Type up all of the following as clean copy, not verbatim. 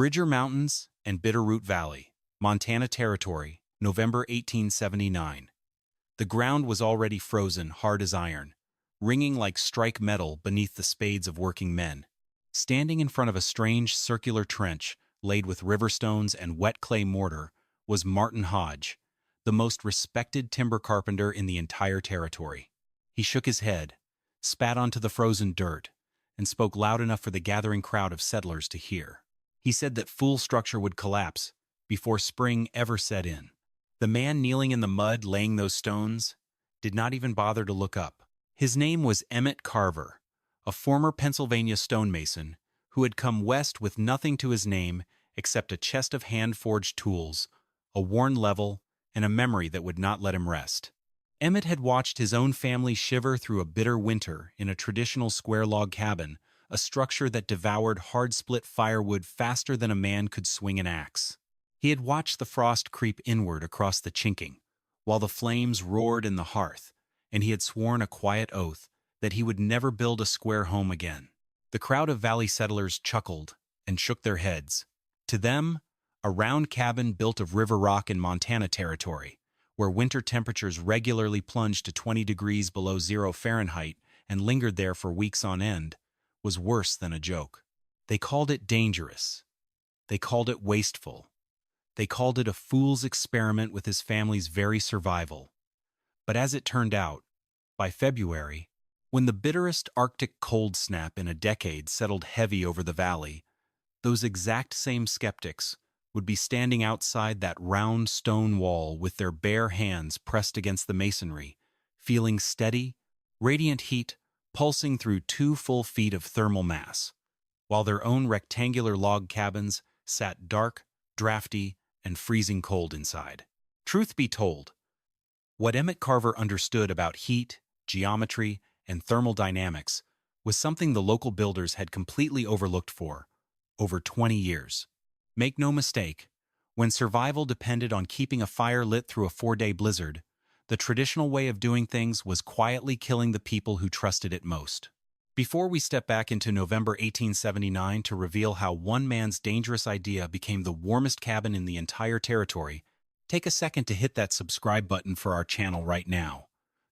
Bridger Mountains and Bitterroot Valley, Montana Territory, November 1879. The ground was already frozen, hard as iron, ringing like strike metal beneath the spades of working men. Standing in front of a strange circular trench laid with river stones and wet clay mortar was Martin Hodge, the most respected timber carpenter in the entire territory. He shook his head, spat onto the frozen dirt, and spoke loud enough for the gathering crowd of settlers to hear. He said that fool structure would collapse before spring ever set in. The man kneeling in the mud laying those stones did not even bother to look up. His name was Emmett Carver, a former Pennsylvania stonemason who had come west with nothing to his name except a chest of hand-forged tools, a worn level, and a memory that would not let him rest. Emmett had watched his own family shiver through a bitter winter in a traditional square log cabin, a structure that devoured hard-split firewood faster than a man could swing an axe. He had watched the frost creep inward across the chinking, while the flames roared in the hearth, and he had sworn a quiet oath that he would never build a square home again. The crowd of valley settlers chuckled and shook their heads. To them, a round cabin built of river rock in Montana Territory, where winter temperatures regularly plunged to 20 degrees below 0 Fahrenheit and lingered there for weeks on end, was worse than a joke. They called it dangerous. They called it wasteful. They called it a fool's experiment with his family's very survival. But as it turned out, by February, when the bitterest Arctic cold snap in a decade settled heavy over the valley, those exact same skeptics would be standing outside that round stone wall with their bare hands pressed against the masonry, feeling steady, radiant heat pulsing through 2 full feet of thermal mass, while their own rectangular log cabins sat dark, drafty, and freezing cold inside. Truth be told, what Emmett Carver understood about heat, geometry, and thermodynamics was something the local builders had completely overlooked for over 20 years. Make no mistake, when survival depended on keeping a fire lit through a 4-day blizzard, the traditional way of doing things was quietly killing the people who trusted it most. Before we step back into November 1879 to reveal how one man's dangerous idea became the warmest cabin in the entire territory, take a second to hit that subscribe button for our channel right now.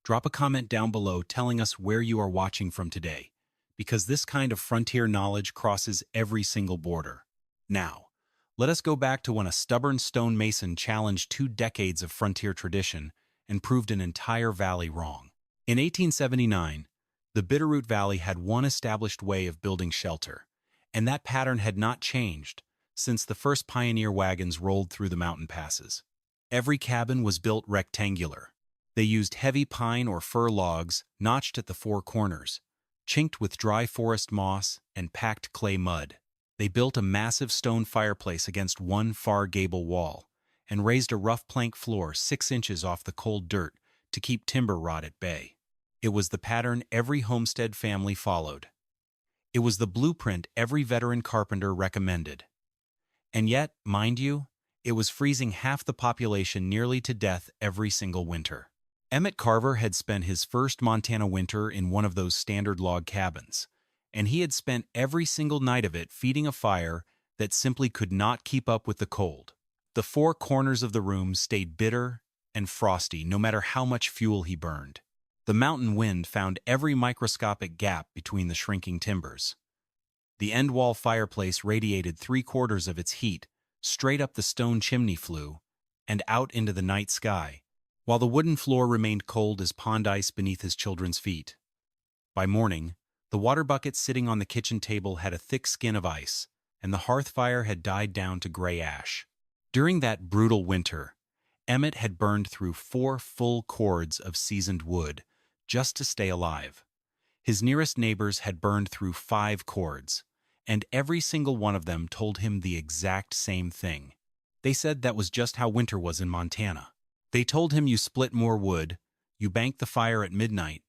Drop a comment down below telling us where you are watching from today, because this kind of frontier knowledge crosses every single border. Now, let us go back to when a stubborn stonemason challenged 2 decades of frontier tradition and proved an entire valley wrong. In 1879, the Bitterroot Valley had one established way of building shelter, and that pattern had not changed since the first pioneer wagons rolled through the mountain passes. Every cabin was built rectangular. They used heavy pine or fir logs notched at the 4 corners, chinked with dry forest moss and packed clay mud. They built a massive stone fireplace against one far gable wall and raised a rough plank floor 6 inches off the cold dirt to keep timber rot at bay. It was the pattern every homestead family followed. It was the blueprint every veteran carpenter recommended. And yet, mind you, it was freezing half the population nearly to death every single winter. Emmett Carver had spent his first Montana winter in one of those standard log cabins, and he had spent every single night of it feeding a fire that simply could not keep up with the cold. The 4 corners of the room stayed bitter and frosty no matter how much fuel he burned. The mountain wind found every microscopic gap between the shrinking timbers. The end-wall fireplace radiated 3/4 of its heat straight up the stone chimney flue and out into the night sky, while the wooden floor remained cold as pond ice beneath his children's feet. By morning, the water bucket sitting on the kitchen table had a thick skin of ice, and the hearth fire had died down to gray ash. During that brutal winter, Emmett had burned through 4 full cords of seasoned wood just to stay alive. His nearest neighbors had burned through 5 cords, and every single one of them told him the exact same thing. They said that was just how winter was in Montana. They told him you split more wood, you bank the fire at midnight,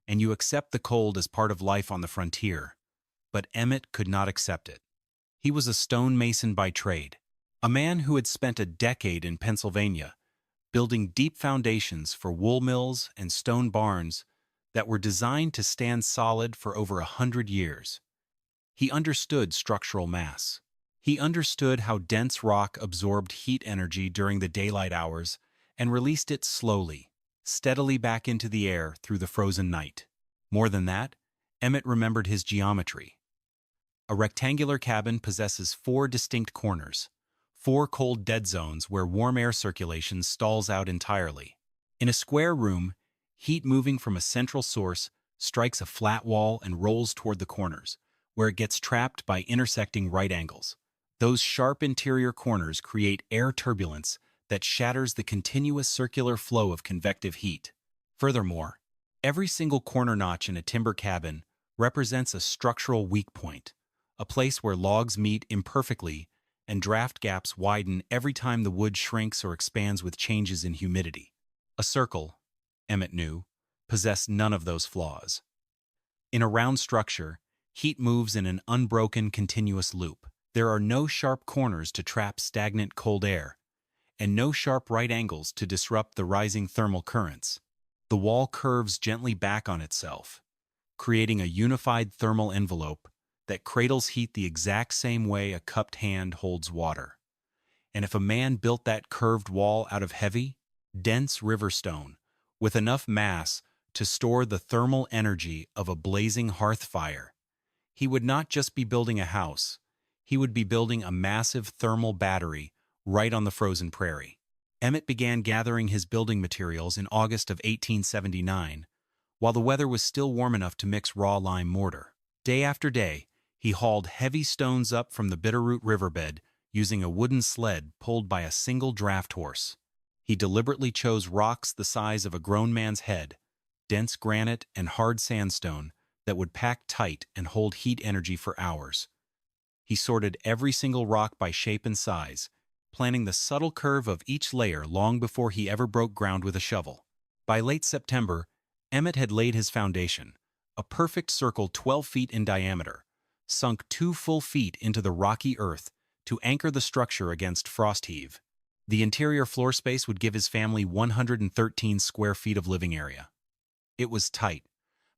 and you accept the cold as part of life on the frontier. But Emmett could not accept it. He was a stonemason by trade, a man who had spent a decade in Pennsylvania, building deep foundations for wool mills and stone barns that were designed to stand solid for over 100 years. He understood structural mass. He understood how dense rock absorbed heat energy during the daylight hours and released it slowly, steadily back into the air through the frozen night. More than that, Emmett remembered his geometry. A rectangular cabin possesses 4 distinct corners, 4 cold dead zones where warm air circulation stalls out entirely. In a square room, heat moving from a central source strikes a flat wall and rolls toward the corners, where it gets trapped by intersecting right angles. Those sharp interior corners create air turbulence that shatters the continuous circular flow of convective heat. Furthermore, every single corner notch in a timber cabin represents a structural weak point, a place where logs meet imperfectly and draft gaps widen every time the wood shrinks or expands with changes in humidity. A circle, Emmett knew, possessed none of those flaws. In a round structure, heat moves in an unbroken continuous loop. There are no sharp corners to trap stagnant cold air, and no sharp right angles to disrupt the rising thermal currents. The wall curves gently back on itself, creating a unified thermal envelope that cradles heat the exact same way a cupped hand holds water. And if a man built that curved wall out of heavy, dense river stone, with enough mass to store the thermal energy of a blazing hearth fire, he would not just be building a house, he would be building a massive thermal battery right on the frozen prairie. Emmett began gathering his building materials in August of 1879, while the weather was still warm enough to mix raw lime mortar. Day after day, he hauled heavy stones up from the Bitterroot riverbed using a wooden sled pulled by a single draft horse. He deliberately chose rocks the size of a grown man's head, dense granite and hard sandstone that would pack tight and hold heat energy for hours. He sorted every single rock by shape and size, planning the subtle curve of each layer long before he ever broke ground with a shovel. By late September, Emmett had laid his foundation, a perfect circle 12 feet in diameter, sunk 2 full feet into the rocky earth to anchor the structure against frost heave. The interior floor space would give his family 113 square feet of living area. It was tight,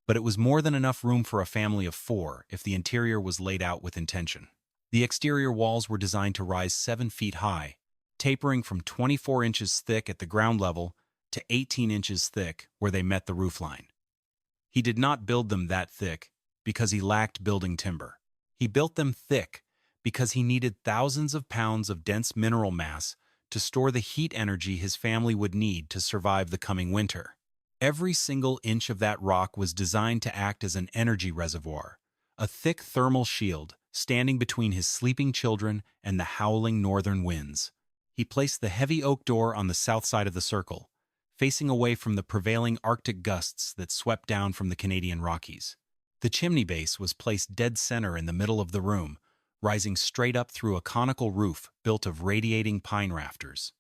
but it was more than enough room for a family of 4 if the interior was laid out with intention. The exterior walls were designed to rise 7 feet high, tapering from 24 inches thick at the ground level to 18 inches thick where they met the roofline. He did not build them that thick because he lacked building timber. He built them thick because he needed thousands of pounds of dense mineral mass to store the heat energy his family would need to survive the coming winter. Every single inch of that rock was designed to act as an energy reservoir, a thick thermal shield standing between his sleeping children and the howling northern winds. He placed the heavy oak door on the south side of the circle, facing away from the prevailing Arctic gusts that swept down from the Canadian Rockies. The chimney base was placed dead center in the middle of the room, rising straight up through a conical roof built of radiating pine rafters.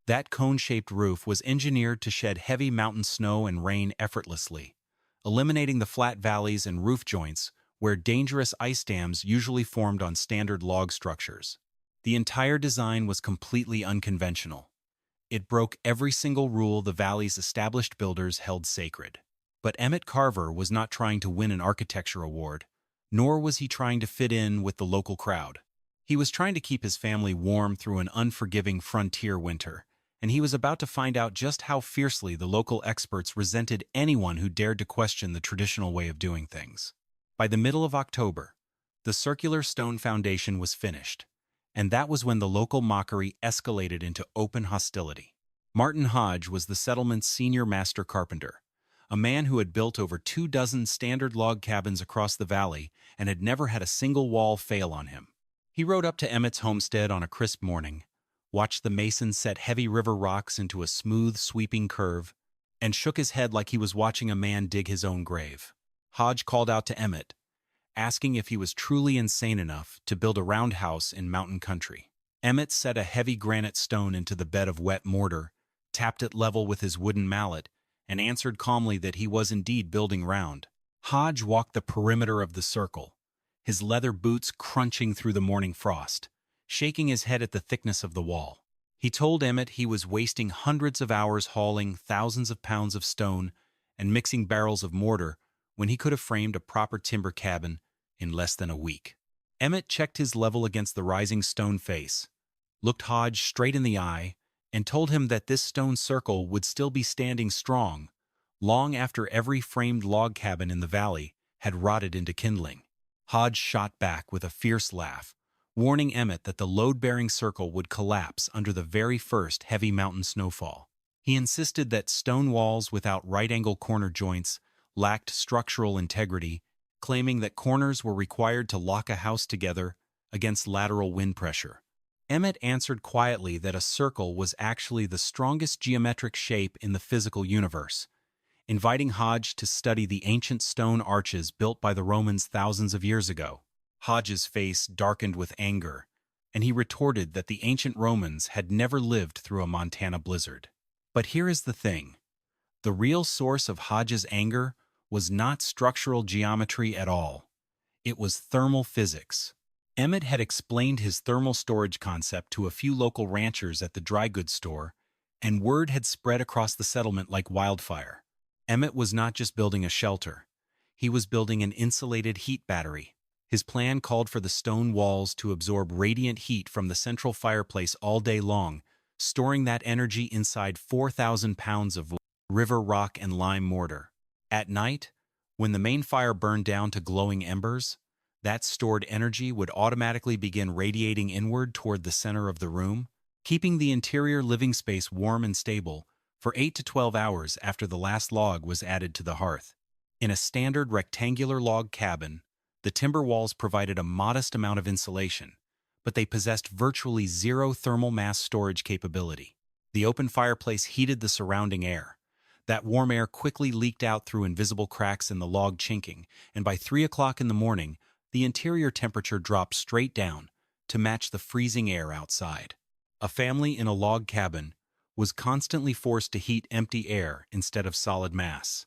That cone-shaped roof was engineered to shed heavy mountain snow and rain effortlessly, eliminating the flat valleys and roof joints where dangerous ice dams usually formed on standard log structures. The entire design was completely unconventional. It broke every single rule the valley's established builders held sacred. But Emmett Carver was not trying to win an architecture award, nor was he trying to fit in with the local crowd. He was trying to keep his family warm through an unforgiving frontier winter, and he was about to find out just how fiercely the local experts resented anyone who dared to question the traditional way of doing things. By the middle of October, the circular stone foundation was finished, and that was when the local mockery escalated into open hostility. Martin Hodge was the settlement's senior master carpenter, a man who had built over 24 standard log cabins across the valley and had never had a single wall fail on him. He rode up to Emmett's homestead on a crisp morning, watched the mason set heavy river rocks into a smooth, sweeping curve, and shook his head like he was watching a man dig his own grave. Hodge called out to Emmett, asking if he was truly insane enough to build a roundhouse in mountain country. Emmett set a heavy granite stone into the bed of wet mortar, tapped it level with his wooden mallet, and answered calmly that he was indeed building round. Hodge walked the perimeter of the circle, his leather boots crunching through the morning frost, shaking his head at the thickness of the wall. He told Emmett he was wasting hundreds of hours hauling thousands of pounds of stone and mixing barrels of mortar when he could have framed a proper timber cabin in less than a week. Emmett checked his level against the rising stone face, looked Hodge straight in the eye, and told him that this stone circle would still be standing strong long after every framed log cabin in the valley had rotted into kindling. Hodge shot back with a fierce laugh, warning Emmett that the load-bearing circle would collapse under the very first heavy mountain snowfall. He insisted that stone walls without right-angle corner joints lacked structural integrity, claiming that corners were required to lock a house together against lateral wind pressure. Emmett answered quietly that a circle was actually the strongest geometric shape in the physical universe, inviting Hodge to study the ancient stone arches built by the Romans thousands of years ago. Hodge's face darkened with anger, and he retorted that the ancient Romans had never lived through a Montana blizzard. But here is the thing. The real source of Hodge's anger was not structural geometry at all. It was thermal physics. Emmett had explained his thermal storage concept to a few local ranchers at the dry goods store, and word had spread across the settlement like wildfire. Emmett was not just building a shelter. He was building an insulated heat battery. His plan called for the stone walls to absorb radiant heat from the central fireplace all day long, storing that energy inside 4,000 pounds of river rock and lime mortar. At night, when the main fire burned down to glowing embers, that stored energy would automatically begin radiating inward toward the center of the room, keeping the interior living space warm and stable for 8 to 12 hours after the last log was added to the hearth. In a standard rectangular log cabin, the timber walls provided a modest amount of insulation, but they possessed virtually zero thermal mass storage capability. The open fireplace heated the surrounding air. That warm air quickly leaked out through invisible cracks in the log chinking, and by 3 o'clock in the morning, the interior temperature dropped straight down to match the freezing air outside. A family in a log cabin was constantly forced to heat empty air instead of solid mass.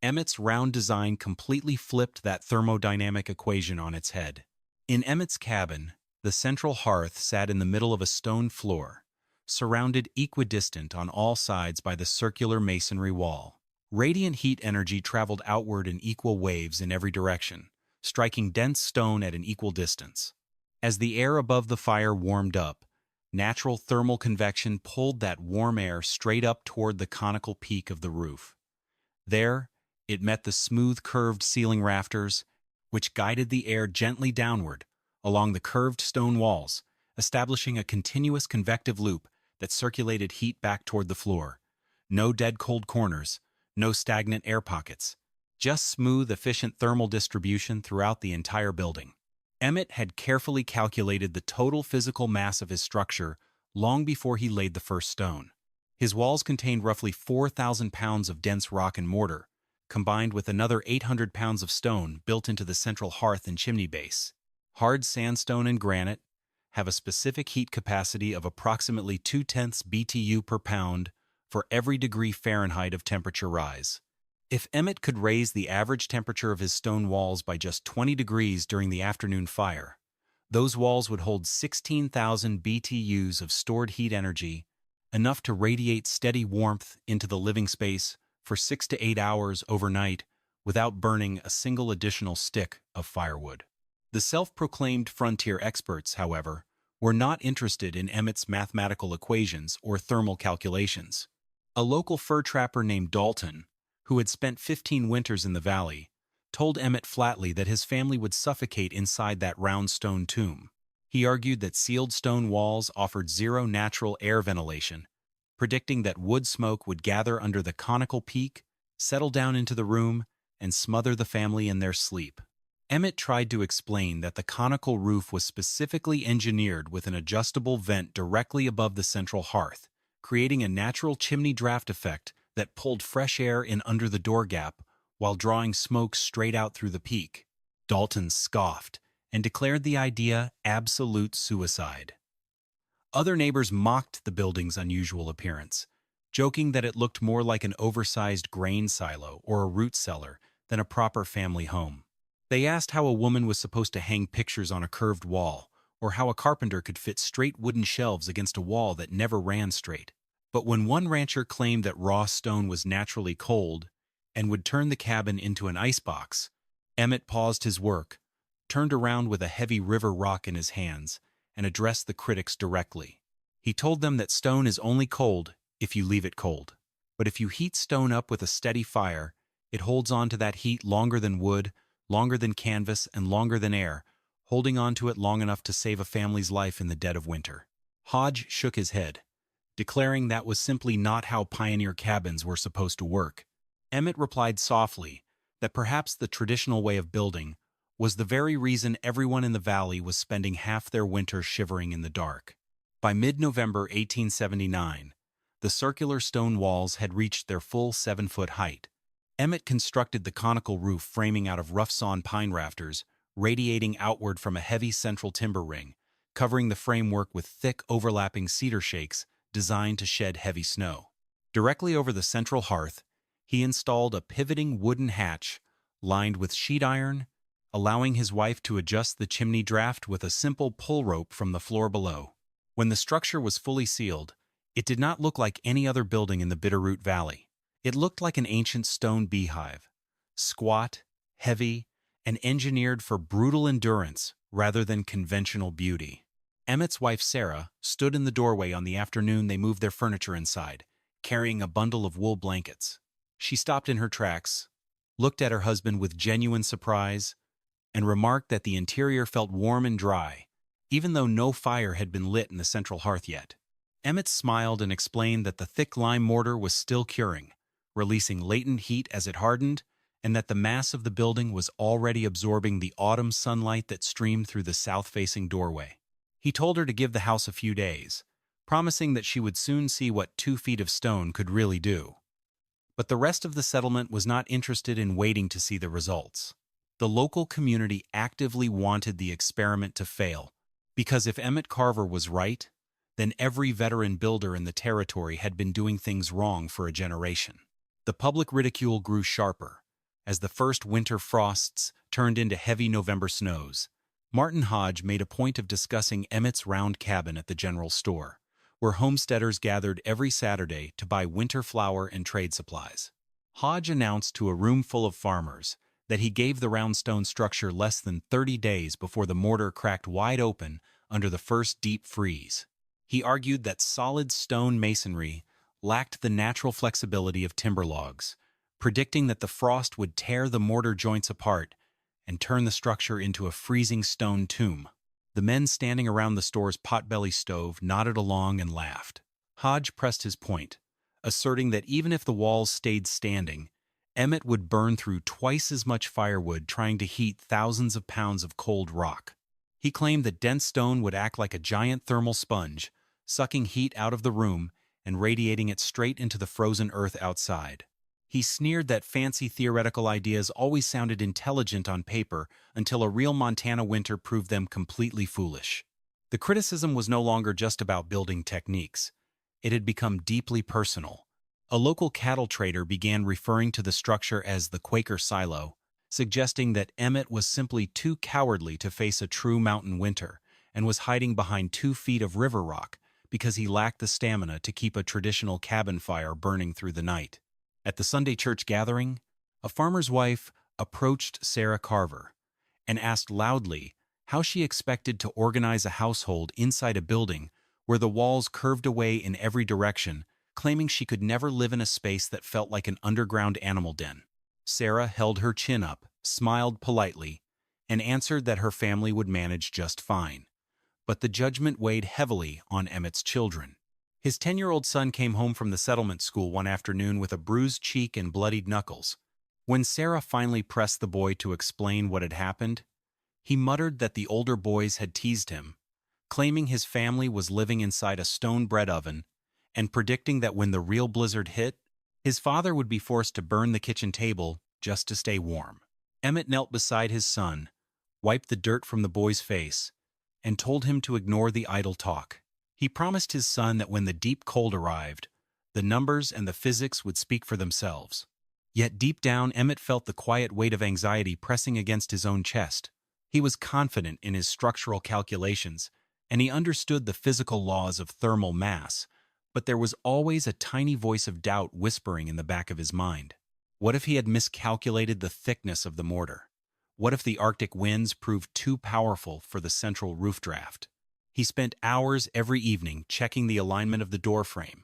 Emmett's round design completely flipped that thermodynamic equation on its head. In Emmett's cabin, the central hearth sat in the middle of a stone floor, surrounded equidistant on all sides by the circular masonry wall. Radiant heat energy traveled outward in equal waves in every direction, striking dense stone at an equal distance. As the air above the fire warmed up, natural thermal convection pulled that warm air straight up toward the conical peak of the roof. There, it met the smooth curved ceiling rafters, which guided the air gently downward along the curved stone walls, establishing a continuous convective loop that circulated heat back toward the floor. No dead cold corners, no stagnant air pockets, just smooth, efficient thermal distribution throughout the entire building. Emmett had carefully calculated the total physical mass of his structure long before he laid the first stone. His walls contained roughly 4,000 pounds of dense rock and mortar, combined with another 800 pounds of stone built into the central hearth and chimney base. Hard sandstone and granite have a specific heat capacity of approximately 0.2 BTU per pound for every degree Fahrenheit of temperature rise. If Emmett could raise the average temperature of his stone walls by just 20 degrees during the afternoon fire, those walls would hold 16,000 BTUs of stored heat energy, enough to radiate steady warmth into the living space for 6 to 8 hours overnight without burning a single additional stick of firewood. The self-proclaimed frontier experts, however, were not interested in Emmett's mathematical equations or thermal calculations. A local fur trapper named Dalton, who had spent 15 winters in the valley, told Emmett flatly that his family would suffocate inside that round stone tomb. He argued that sealed stone walls offered zero natural air ventilation, predicting that wood smoke would gather under the conical peak, settle down into the room, and smother the family in their sleep. Emmett tried to explain that the conical roof was specifically engineered with an adjustable vent directly above the central hearth, creating a natural chimney draft effect that pulled fresh air in under the door gap while drawing smoke straight out through the peak. Dalton scoffed and declared the idea absolute suicide. Other neighbors mocked the building's unusual appearance, joking that it looked more like an oversized grain silo or a root cellar than a proper family home. They asked how a woman was supposed to hang pictures on a curved wall, or how a carpenter could fit straight wooden shelves against a wall that never ran straight. But when one rancher claimed that raw stone was naturally cold and would turn the cabin into an icebox, Emmett paused his work, turned around with a heavy river rock in his hands and addressed the critics directly. He told them that stone is only cold if you leave it cold. But if you heat stone up with a steady fire, it holds on to that heat longer than wood, longer than canvas, and longer than air, holding on to it long enough to save a family's life in the dead of winter. Hodge shook his head, declaring that was simply not how pioneer cabins were supposed to work. Emmett replied softly that perhaps the traditional way of building was the very reason everyone in the valley was spending half their winter shivering in the dark. By mid-November 1879, the circular stone walls had reached their full 7-foot height. Emmett constructed the conical roof framing out of rough-sawn pine rafters, radiating outward from a heavy central timber ring, covering the framework with thick, overlapping cedar shakes designed to shed heavy snow. Directly over the central hearth, he installed a pivoting wooden hatch lined with sheet iron, allowing his wife to adjust the chimney draft with a simple pull rope from the floor below. When the structure was fully sealed, it did not look like any other building in the Bitterroot Valley. It looked like an ancient stone beehive, squat, heavy, and engineered for brutal endurance rather than conventional beauty. Emmett's wife Sarah stood in the doorway on the afternoon they moved their furniture inside, carrying a bundle of wool blankets. She stopped in her tracks, looked at her husband with genuine surprise, and remarked that the interior felt warm and dry, even though no fire had been lit in the central hearth yet. Emmett smiled and explained that the thick lime mortar was still curing, releasing latent heat as it hardened, and that the mass of the building was already absorbing the autumn sunlight that streamed through the south-facing doorway. He told her to give the house a few days, promising that she would soon see what 2 feet of stone could really do. But the rest of the settlement was not interested in waiting to see the results. The local community actively wanted the experiment to fail, because if Emmett Carver was right, then every veteran builder in the territory had been doing things wrong for a generation. The public ridicule grew sharper as the first winter frosts turned into heavy November snows. Martin Hodge made a point of discussing Emmett's round cabin at the general store, where homesteaders gathered every Saturday to buy winter flour and trade supplies. Hodge announced to a room full of farmers that he gave the round stone structure less than 30 days before the mortar cracked wide open under the first deep freeze. He argued that solid stone masonry lacked the natural flexibility of timber logs, predicting that the frost would tear the mortar joints apart and turn the structure into a freezing stone tomb. The men standing around the store's potbelly stove nodded along and laughed. Hodge pressed his point, asserting that even if the walls stayed standing, Emmett would burn through twice as much firewood trying to heat thousands of pounds of cold rock. He claimed that dense stone would act like a giant thermal sponge, sucking heat out of the room and radiating it straight into the frozen earth outside. He sneered that fancy theoretical ideas always sounded intelligent on paper until a real Montana winter proved them completely foolish. The criticism was no longer just about building techniques. It had become deeply personal. A local cattle trader began referring to the structure as the Quaker silo, suggesting that Emmett was simply too cowardly to face a true mountain winter and was hiding behind 2 feet of river rock because he lacked the stamina to keep a traditional cabin fire burning through the night. At the Sunday church gathering, a farmer's wife approached Sarah Carver and asked loudly how she expected to organize a household inside a building where the walls curved away in every direction, claiming she could never live in a space that felt like an underground animal den. Sarah held her chin up, smiled politely, and answered that her family would manage just fine. But the judgment weighed heavily on Emmett's children. His 10-year-old son came home from the settlement school one afternoon with a bruised cheek and bloodied knuckles. When Sarah finally pressed the boy to explain what had happened, he muttered that the older boys had teased him, claiming his family was living inside a stone bread oven and predicting that when the real blizzard hit, his father would be forced to burn the kitchen table just to stay warm. Emmett knelt beside his son, wiped the dirt from the boy's face, and told him to ignore the idle talk. He promised his son that when the deep cold arrived, the numbers and the physics would speak for themselves. Yet deep down, Emmett felt the quiet weight of anxiety pressing against his own chest. He was confident in his structural calculations, and he understood the physical laws of thermal mass, but there was always a tiny voice of doubt whispering in the back of his mind. What if he had miscalculated the thickness of the mortar? What if the Arctic winds proved too powerful for the central roof draft? He spent hours every evening checking the alignment of the door frame,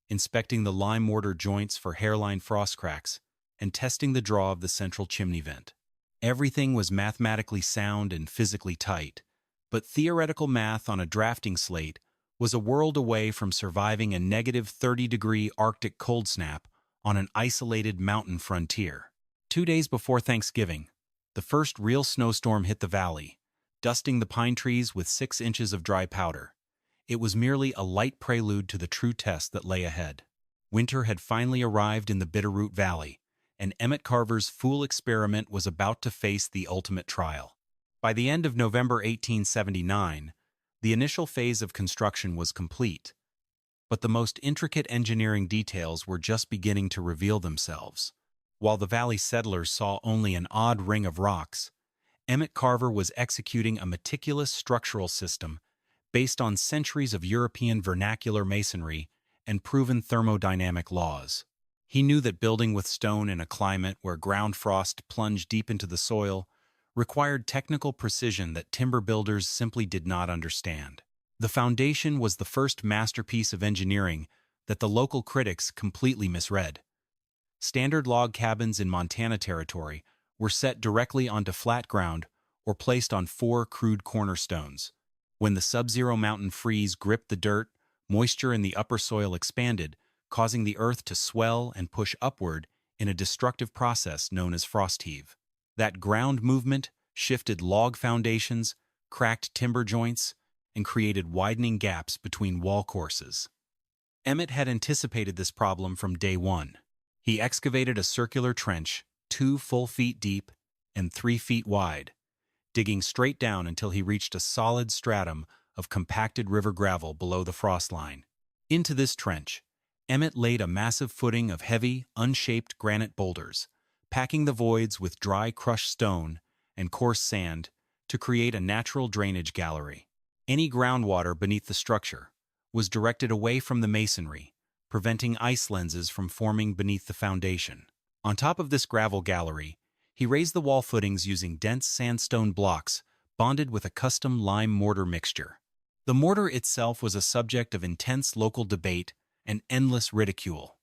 inspecting the lime mortar joints for hairline frost cracks, and testing the draw of the central chimney vent. Everything was mathematically sound and physically tight, but theoretical math on a drafting slate was a world away from surviving a negative 30-degree Arctic cold snap on an isolated mountain frontier. 2 days before Thanksgiving, the first real snowstorm hit the valley, dusting the pine trees with 6 inches of dry powder. It was merely a light prelude to the true test that lay ahead. Winter had finally arrived in the Bitterroot Valley, and Emmett Carver's fool experiment was about to face the ultimate trial. By the end of November 1879, the initial phase of construction was complete, but the most intricate engineering details were just beginning to reveal themselves. While the valley settlers saw only an odd ring of rocks, Emmett Carver was executing a meticulous structural system based on centuries of European vernacular masonry and proven thermodynamic laws. He knew that building with stone in a climate where ground frost plunged deep into the soil required technical precision that timber builders simply did not understand. The foundation was the first masterpiece of engineering that the local critics completely misread. Standard log cabins in Montana Territory were set directly onto flat ground or placed on 4 crude cornerstones. When the sub-zero mountain freeze gripped the dirt, moisture in the upper soil expanded, causing the earth to swell and push upward in a destructive process known as frost heave. That ground movement shifted log foundations, cracked timber joints, and created widening gaps between wall courses. Emmett had anticipated this problem from day one. He excavated a circular trench, 2 full feet deep and 3 feet wide, digging straight down until he reached a solid stratum of compacted river gravel below the frost line. Into this trench, Emmett laid a massive footing of heavy, unshaped granite boulders, packing the voids with dry crushed stone and coarse sand to create a natural drainage gallery. Any groundwater beneath the structure was directed away from the masonry, preventing ice lenses from forming beneath the foundation. On top of this gravel gallery, he raised the wall footings using dense sandstone blocks bonded with a custom lime mortar mixture. The mortar itself was a subject of intense local debate and endless ridicule.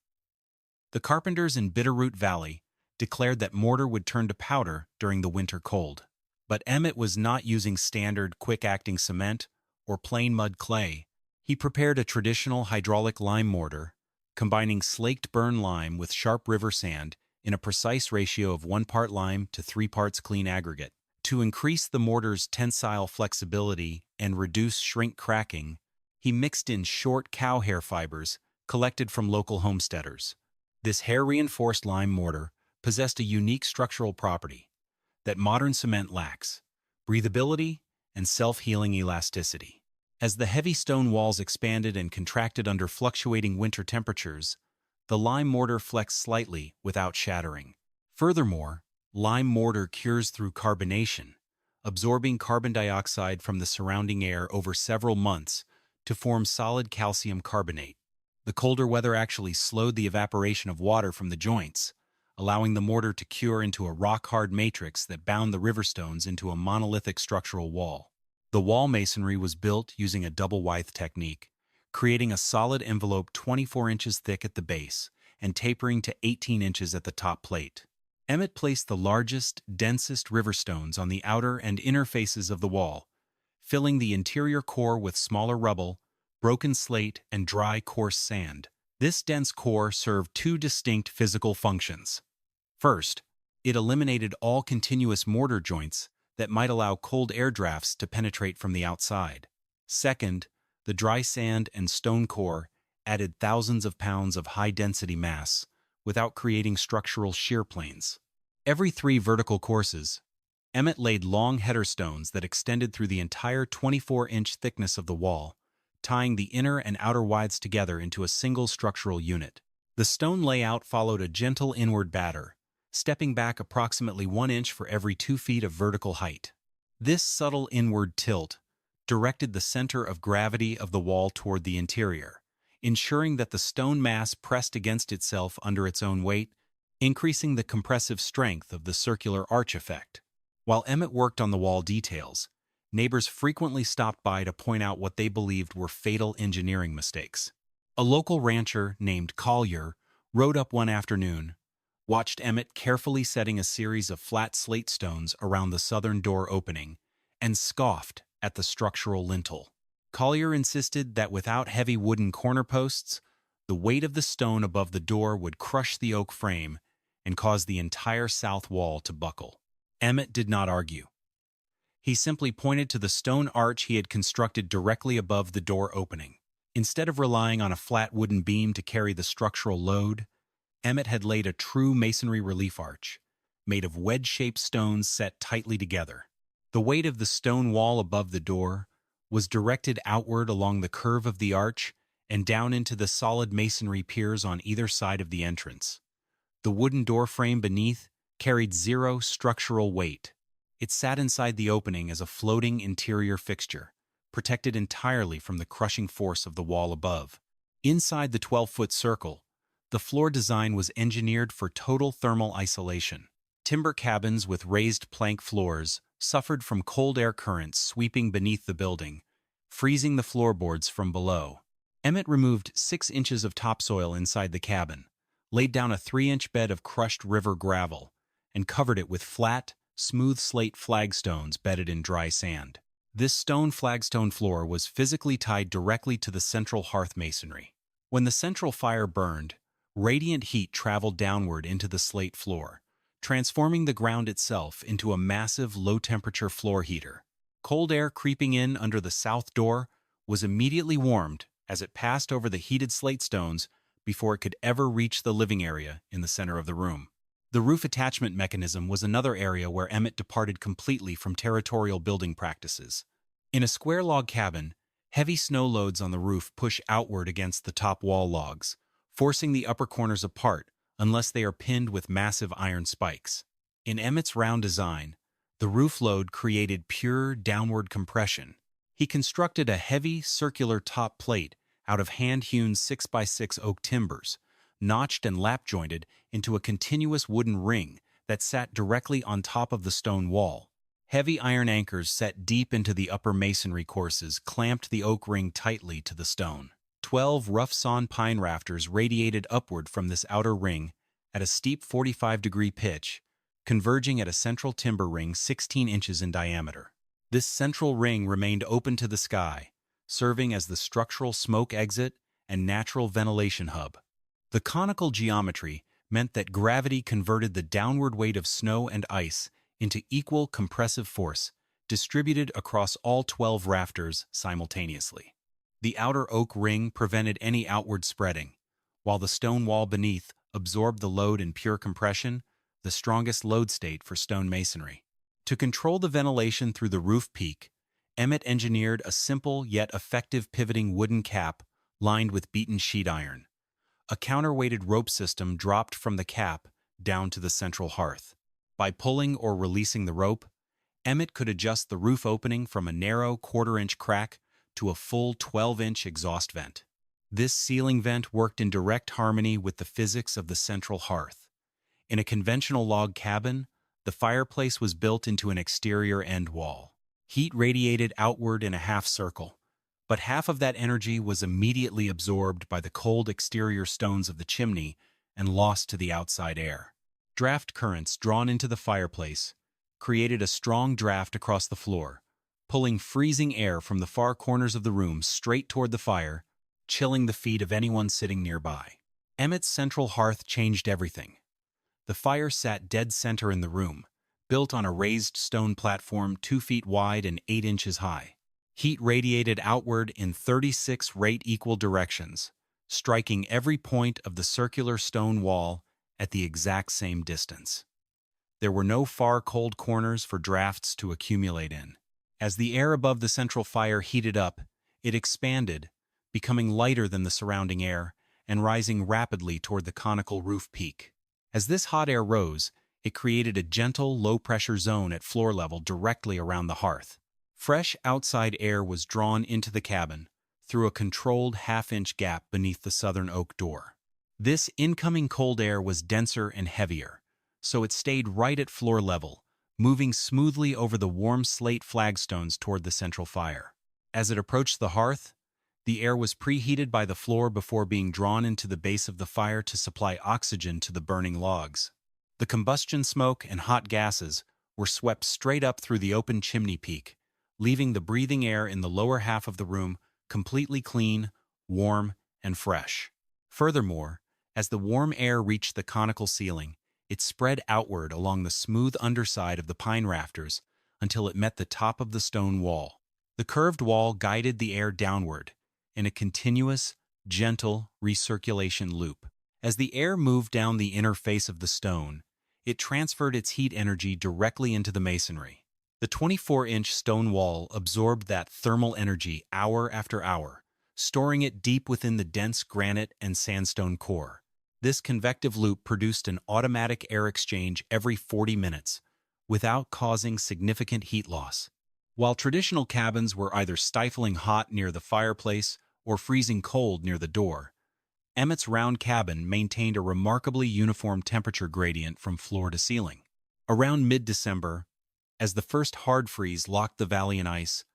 The carpenters in Bitterroot Valley declared that mortar would turn to powder during the winter cold. But Emmett was not using standard quick-acting cement or plain mud clay. He prepared a traditional hydraulic lime mortar, combining slaked burn lime with sharp river sand in a precise ratio of 1 part lime to 3 parts clean aggregate. To increase the mortar's tensile flexibility and reduce shrink cracking, he mixed in short cow hair fibers collected from local homesteaders. This hair-reinforced lime mortar possessed a unique structural property that modern cement lacks: breathability and self-healing elasticity. As the heavy stone walls expanded and contracted under fluctuating winter temperatures, the lime mortar flexed slightly without shattering. Furthermore, lime mortar cures through carbonation, absorbing carbon dioxide from the surrounding air over several months to form solid calcium carbonate. The colder weather actually slowed the evaporation of water from the joints, allowing the mortar to cure into a rock-hard matrix that bound the riverstones into a monolithic structural wall. The wall masonry was built using a double-withe technique, creating a solid envelope 24 inches thick at the base and tapering to 18 inches at the top plate. Emmett placed the largest, densest riverstones on the outer and inner faces of the wall, filling the interior core with smaller rubble, broken slate, and dry, coarse sand. This dense core served 2 distinct physical functions. First, it eliminated all continuous mortar joints that might allow cold air drafts to penetrate from the outside. Second, the dry sand and stone core added thousands of pounds of high-density mass without creating structural shear planes. Every 3 vertical courses, Emmett laid long header stones that extended through the entire 24-inch thickness of the wall, tying the inner and outer withes together into a single structural unit. The stone layout followed a gentle inward batter, stepping back approximately 1 inch for every 2 feet of vertical height. This subtle inward tilt directed the center of gravity of the wall toward the interior, ensuring that the stone mass pressed against itself under its own weight, increasing the compressive strength of the circular arch effect. While Emmett worked on the wall details, neighbors frequently stopped by to point out what they believed were fatal engineering mistakes. A local rancher named Collier rode up one afternoon, watched Emmett carefully setting a series of flat slate stones around the southern door opening, and scoffed at the structural lintel. Collier insisted that without heavy wooden corner posts, the weight of the stone above the door would crush the oak frame and cause the entire south wall to buckle. Emmett did not argue. He simply pointed to the stone arch he had constructed directly above the door opening. Instead of relying on a flat wooden beam to carry the structural load, Emmett had laid a true masonry relief arch, made of wedge-shaped stones set tightly together. The weight of the stone wall above the door was directed outward along the curve of the arch and down into the solid masonry piers on either side of the entrance. The wooden door frame beneath carried zero structural weight. It sat inside the opening as a floating interior fixture, protected entirely from the crushing force of the wall above. Inside the 12-foot circle, the floor design was engineered for total thermal isolation. Timber cabins with raised plank floors suffered from cold air currents sweeping beneath the building, freezing the floorboards from below. Emmett removed 6 inches of topsoil inside the cabin, laid down a 3-inch bed of crushed river gravel, and covered it with flat, smooth slate flagstones bedded in dry sand. This stone flagstone floor was physically tied directly to the central hearth masonry. When the central fire burned, radiant heat traveled downward into the slate floor, transforming the ground itself into a massive low-temperature floor heater. Cold air creeping in under the south door was immediately warmed as it passed over the heated slate stones before it could ever reach the living area in the center of the room. The roof attachment mechanism was another area where Emmett departed completely from territorial building practices. In a square log cabin, heavy snow loads on the roof push outward against the top wall logs, forcing the upper corners apart unless they are pinned with massive iron spikes. In Emmett's round design, the roof load created pure downward compression. He constructed a heavy circular top plate out of hand-hewn 6x6 oak timbers, notched and lap-jointed into a continuous wooden ring that sat directly on top of the stone wall. Heavy iron anchors set deep into the upper masonry courses clamped the oak ring tightly to the stone. 12 rough-sawn pine rafters radiated upward from this outer ring at a steep 45-degree pitch, converging at a central timber ring 16 inches in diameter. This central ring remained open to the sky, serving as the structural smoke exit and natural ventilation hub. The conical geometry meant that gravity converted the downward weight of snow and ice into equal compressive force, distributed across all 12 rafters simultaneously. The outer oak ring prevented any outward spreading, while the stone wall beneath absorbed the load in pure compression, the strongest load state for stone masonry. To control the ventilation through the roof peak, Emmett engineered a simple yet effective pivoting wooden cap lined with beaten sheet iron. A counterweighted rope system dropped from the cap down to the central hearth. By pulling or releasing the rope, Emmett could adjust the roof opening from a narrow 1/4-inch crack to a full 12-inch exhaust vent. This ceiling vent worked in direct harmony with the physics of the central hearth. In a conventional log cabin, the fireplace was built into an exterior end wall. Heat radiated outward in a half circle, but half of that energy was immediately absorbed by the cold exterior stones of the chimney and lost to the outside air. Draft currents drawn into the fireplace created a strong draft across the floor, pulling freezing air from the far corners of the room straight toward the fire, chilling the feet of anyone sitting nearby. Emmett's central hearth changed everything. The fire sat dead center in the room, built on a raised stone platform 2 feet wide and 8 inches high. Heat radiated outward in 36 rate-equal directions, striking every point of the circular stone wall at the exact same distance. There were no far cold corners for drafts to accumulate in. As the air above the central fire heated up, it expanded, becoming lighter than the surrounding air and rising rapidly toward the conical roof peak. As this hot air rose, it created a gentle, low-pressure zone at floor level directly around the hearth. Fresh outside air was drawn into the cabin through a controlled half-inch gap beneath the southern oak door. This incoming cold air was denser and heavier, so it stayed right at floor level, moving smoothly over the warm slate flagstones toward the central fire. As it approached the hearth, the air was preheated by the floor before being drawn into the base of the fire to supply oxygen to the burning logs. The combustion smoke and hot gases were swept straight up through the open chimney peak, leaving the breathing air in the lower half of the room completely clean, warm, and fresh. Furthermore, as the warm air reached the conical ceiling, it spread outward along the smooth underside of the pine rafters until it met the top of the stone wall. The curved wall guided the air downward in a continuous, gentle recirculation loop. As the air moved down the inner face of the stone, it transferred its heat energy directly into the masonry. The 24-inch stone wall absorbed that thermal energy hour after hour, storing it deep within the dense granite and sandstone core. This convective loop produced an automatic air exchange every 40 minutes, without causing significant heat loss. While traditional cabins were either stifling hot near the fireplace or freezing cold near the door, Emmett's round cabin maintained a remarkably uniform temperature gradient from floor to ceiling. Around mid-December, as the first hard freeze locked the valley in ice,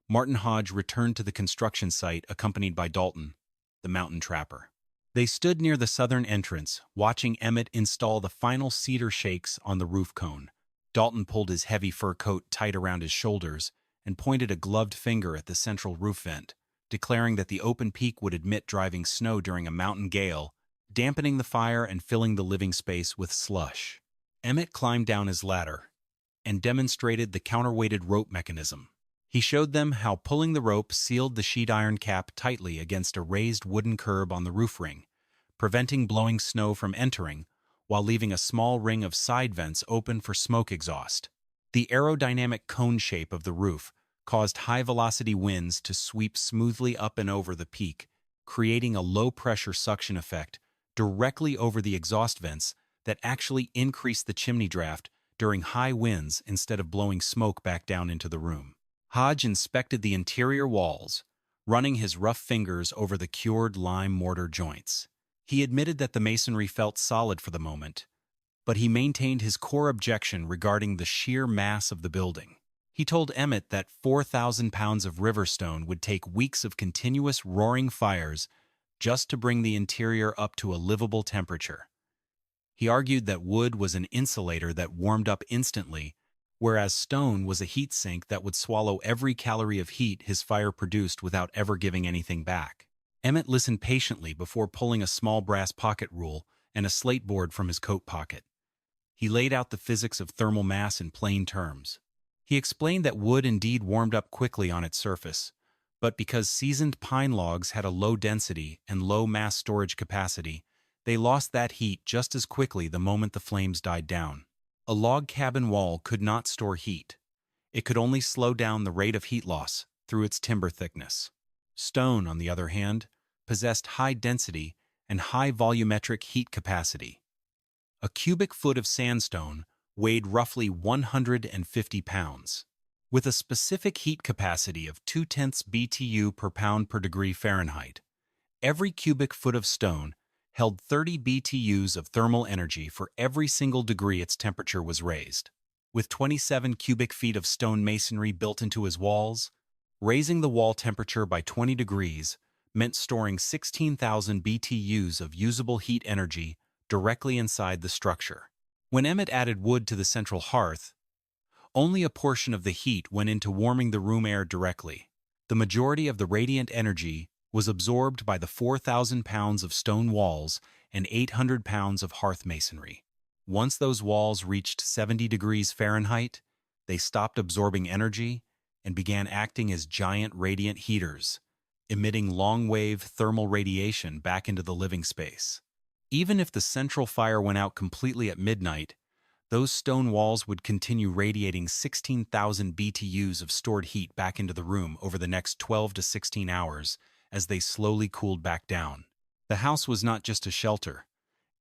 Martin Hodge returned to the construction site accompanied by Dalton, the mountain trapper. They stood near the southern entrance, watching Emmett install the final cedar shakes on the roof cone. Dalton pulled his heavy fur coat tight around his shoulders and pointed a gloved finger at the central roof vent, declaring that the open peak would admit driving snow during a mountain gale, dampening the fire and filling the living space with slush. Emmett climbed down his ladder and demonstrated the counterweighted rope mechanism. He showed them how pulling the rope sealed the sheet iron cap tightly against a raised wooden curb on the roof ring, preventing blowing snow from entering, while leaving a small ring of side vents open for smoke exhaust. The aerodynamic cone shape of the roof caused high-velocity winds to sweep smoothly up and over the peak, creating a low-pressure suction effect directly over the exhaust vents that actually increased the chimney draft during high winds instead of blowing smoke back down into the room. Hodge inspected the interior walls, running his rough fingers over the cured lime mortar joints. He admitted that the masonry felt solid for the moment, but he maintained his core objection regarding the sheer mass of the building. He told Emmett that 4,000 pounds of river stone would take weeks of continuous roaring fires just to bring the interior up to a livable temperature. He argued that wood was an insulator that warmed up instantly, whereas stone was a heat sink that would swallow every calorie of heat his fire produced without ever giving anything back. Emmett listened patiently before pulling a small brass pocket rule and a slate board from his coat pocket. He laid out the physics of thermal mass in plain terms. He explained that wood indeed warmed up quickly on its surface, but because seasoned pine logs had a low density and low mass storage capacity, they lost that heat just as quickly the moment the flames died down. A log cabin wall could not store heat. It could only slow down the rate of heat loss through its timber thickness. Stone, on the other hand, possessed high density and high volumetric heat capacity. A cubic foot of sandstone weighed roughly 150 pounds. With a specific heat capacity of 0.2 BTU per pound per degree Fahrenheit, every cubic foot of stone held 30 BTUs of thermal energy for every single degree its temperature was raised. With 27 cubic feet of stone masonry built into his walls, raising the wall temperature by 20 degrees meant storing 16,000 BTUs of usable heat energy directly inside the structure. When Emmett added wood to the central hearth, only a portion of the heat went into warming the room air directly. The majority of the radiant energy was absorbed by the 4,000 pounds of stone walls and 800 pounds of hearth masonry. Once those walls reached 70 degrees Fahrenheit, they stopped absorbing energy and began acting as giant radiant heaters, emitting long-wave thermal radiation back into the living space. Even if the central fire went out completely at midnight, those stone walls would continue radiating 16,000 BTUs of stored heat back into the room over the next 12 to 16 hours as they slowly cooled back down. The house was not just a shelter.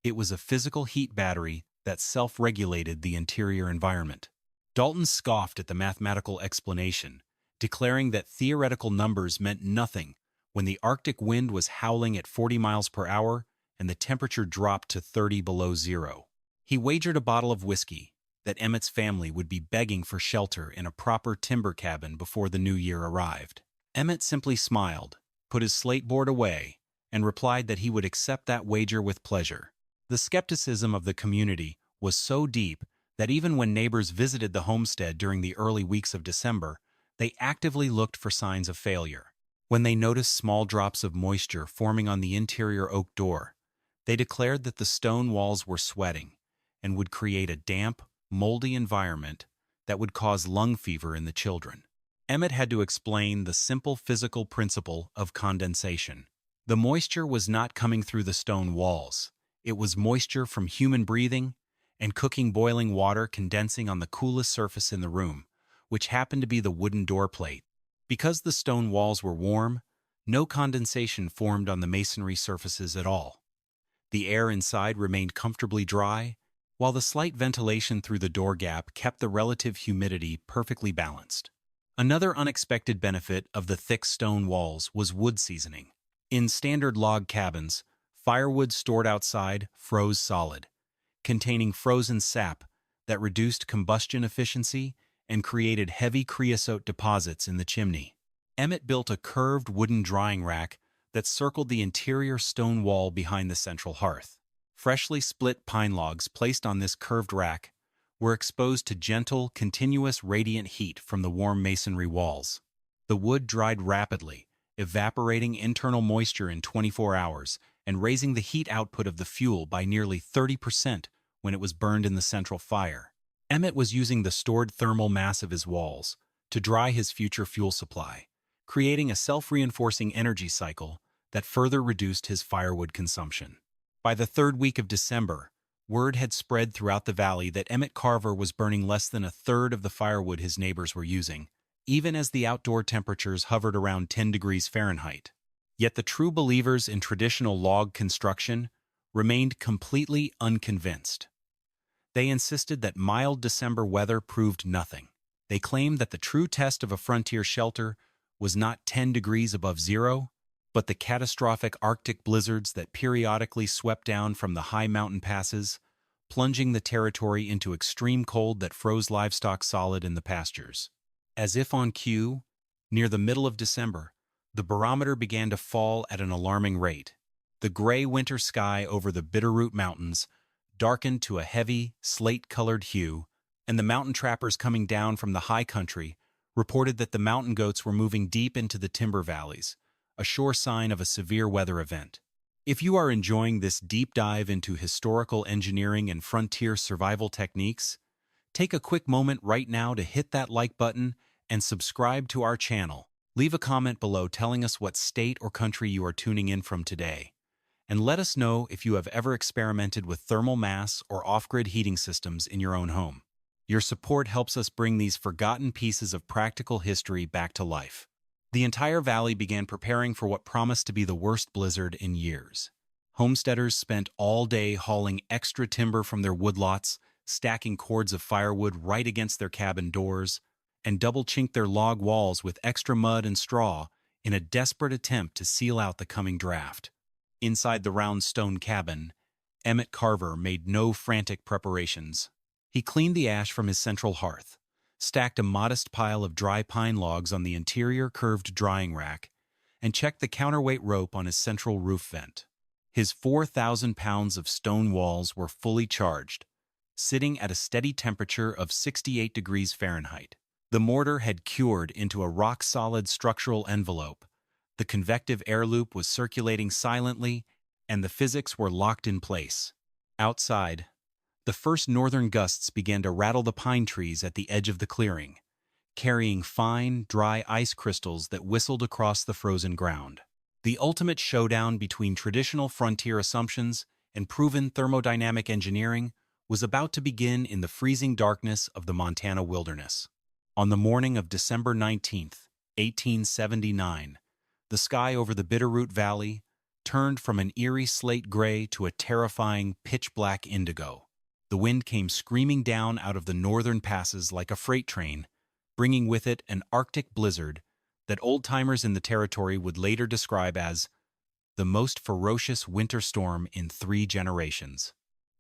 It was a physical heat battery that self-regulated the interior environment. Dalton scoffed at the mathematical explanation, declaring that theoretical numbers meant nothing when the Arctic wind was howling at 40 miles per hour and the temperature dropped to 30 below zero. He wagered a bottle of whiskey, that Emmett's family would be begging for shelter in a proper timber cabin before the new year arrived. Emmett simply smiled, put his slate board away, and replied that he would accept that wager with pleasure. The skepticism of the community was so deep that even when neighbors visited the homestead during the early weeks of December, they actively looked for signs of failure. When they noticed small drops of moisture forming on the interior oak door, they declared that the stone walls were sweating and would create a damp, moldy environment that would cause lung fever in the children. Emmett had to explain the simple physical principle of condensation. The moisture was not coming through the stone walls. It was moisture from human breathing and cooking boiling water condensing on the coolest surface in the room, which happened to be the wooden door plate. Because the stone walls were warm, no condensation formed on the masonry surfaces at all. The air inside remained comfortably dry, while the slight ventilation through the door gap kept the relative humidity perfectly balanced. Another unexpected benefit of the thick stone walls was wood seasoning. In standard log cabins, firewood stored outside froze solid, containing frozen sap that reduced combustion efficiency and created heavy creosote deposits in the chimney. Emmett built a curved wooden drying rack that circled the interior stone wall behind the central hearth. Freshly split pine logs placed on this curved rack were exposed to gentle, continuous radiant heat from the warm masonry walls. The wood dried rapidly, evaporating internal moisture in 24 hours and raising the heat output of the fuel by nearly 30% when it was burned in the central fire. Emmett was using the stored thermal mass of his walls to dry his future fuel supply, creating a self-reinforcing energy cycle that further reduced his firewood consumption. By the third week of December, word had spread throughout the valley that Emmett Carver was burning less than a third of the firewood his neighbors were using, even as the outdoor temperatures hovered around 10 degrees Fahrenheit. Yet the true believers in traditional log construction remained completely unconvinced. They insisted that mild December weather proved nothing. They claimed that the true test of a frontier shelter was not 10 degrees above zero, but the catastrophic Arctic blizzards that periodically swept down from the high mountain passes, plunging the territory into extreme cold that froze livestock solid in the pastures. As if on cue, near the middle of December, the barometer began to fall at an alarming rate. The gray winter sky over the Bitterroot Mountains darkened to a heavy, slate-colored hue, and the mountain trappers coming down from the high country reported that the mountain goats were moving deep into the timber valleys, a sure sign of a severe weather event. If you are enjoying this deep dive into historical engineering and frontier survival techniques, take a quick moment right now to hit that like button and subscribe to our channel. Leave a comment below telling us what state or country you are tuning in from today. And let us know if you have ever experimented with thermal mass or off-grid heating systems in your own home. Your support helps us bring these forgotten pieces of practical history back to life. The entire valley began preparing for what promised to be the worst blizzard in years. Homesteaders spent all day hauling extra timber from their woodlots, stacking cords of firewood right against their cabin doors, and double-chinked their log walls with extra mud and straw in a desperate attempt to seal out the coming draft. Inside the round stone cabin, Emmett Carver made no frantic preparations. He cleaned the ash from his central hearth, stacked a modest pile of dry pine logs on the interior curved drying rack, and checked the counterweight rope on his central roof vent. His 4,000 pounds of stone walls were fully charged, sitting at a steady temperature of 68 degrees Fahrenheit. The mortar had cured into a rock-solid structural envelope. The convective air loop was circulating silently, and the physics were locked in place. Outside, the first northern gusts began to rattle the pine trees at the edge of the clearing, carrying fine, dry ice crystals that whistled across the frozen ground. The ultimate showdown between traditional frontier assumptions and proven thermodynamic engineering was about to begin in the freezing darkness of the Montana wilderness. On the morning of December 19, 1879, the sky over the Bitterroot Valley turned from an eerie slate gray to a terrifying pitch-black indigo. The wind came screaming down out of the northern passes like a freight train, bringing with it an Arctic blizzard that old-timers in the territory would later describe as the most ferocious winter storm in 3 generations.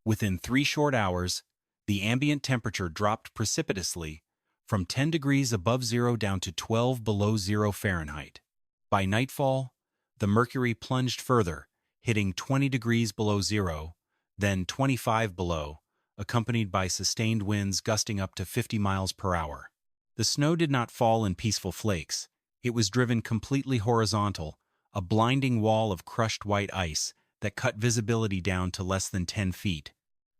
Within 3 short hours, The ambient temperature dropped precipitously from 10 degrees above zero down to 12 below zero Fahrenheit. By nightfall, the mercury plunged further, hitting 20 degrees below zero, then 25 below, accompanied by sustained winds gusting up to 50 miles per hour. The snow did not fall in peaceful flakes. It was driven completely horizontal, a blinding wall of crushed white ice that cut visibility down to less than 10 feet.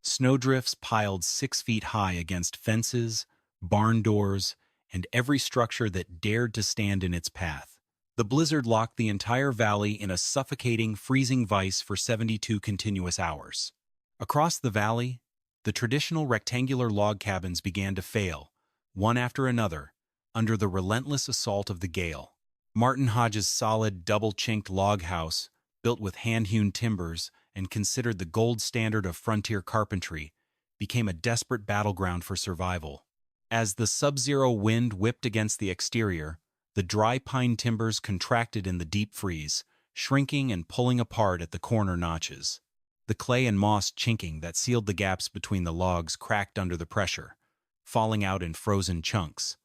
Snowdrifts piled 6 feet high against fences, barn doors, and every structure that dared to stand in its path. The blizzard locked the entire valley in a suffocating, freezing vice for 72 continuous hours. Across the valley, the traditional rectangular log cabins began to fail, one after another, under the relentless assault of the gale. Martin Hodges' solid, double-chinked log house, built with hand-hewn timbers and considered the gold standard of frontier carpentry, became a desperate battleground for survival. As the sub-zero wind whipped against the exterior, the dry pine timbers contracted in the deep freeze, shrinking and pulling apart at the corner notches. The clay and moss chinking that sealed the gaps between the logs cracked under the pressure, falling out in frozen chunks.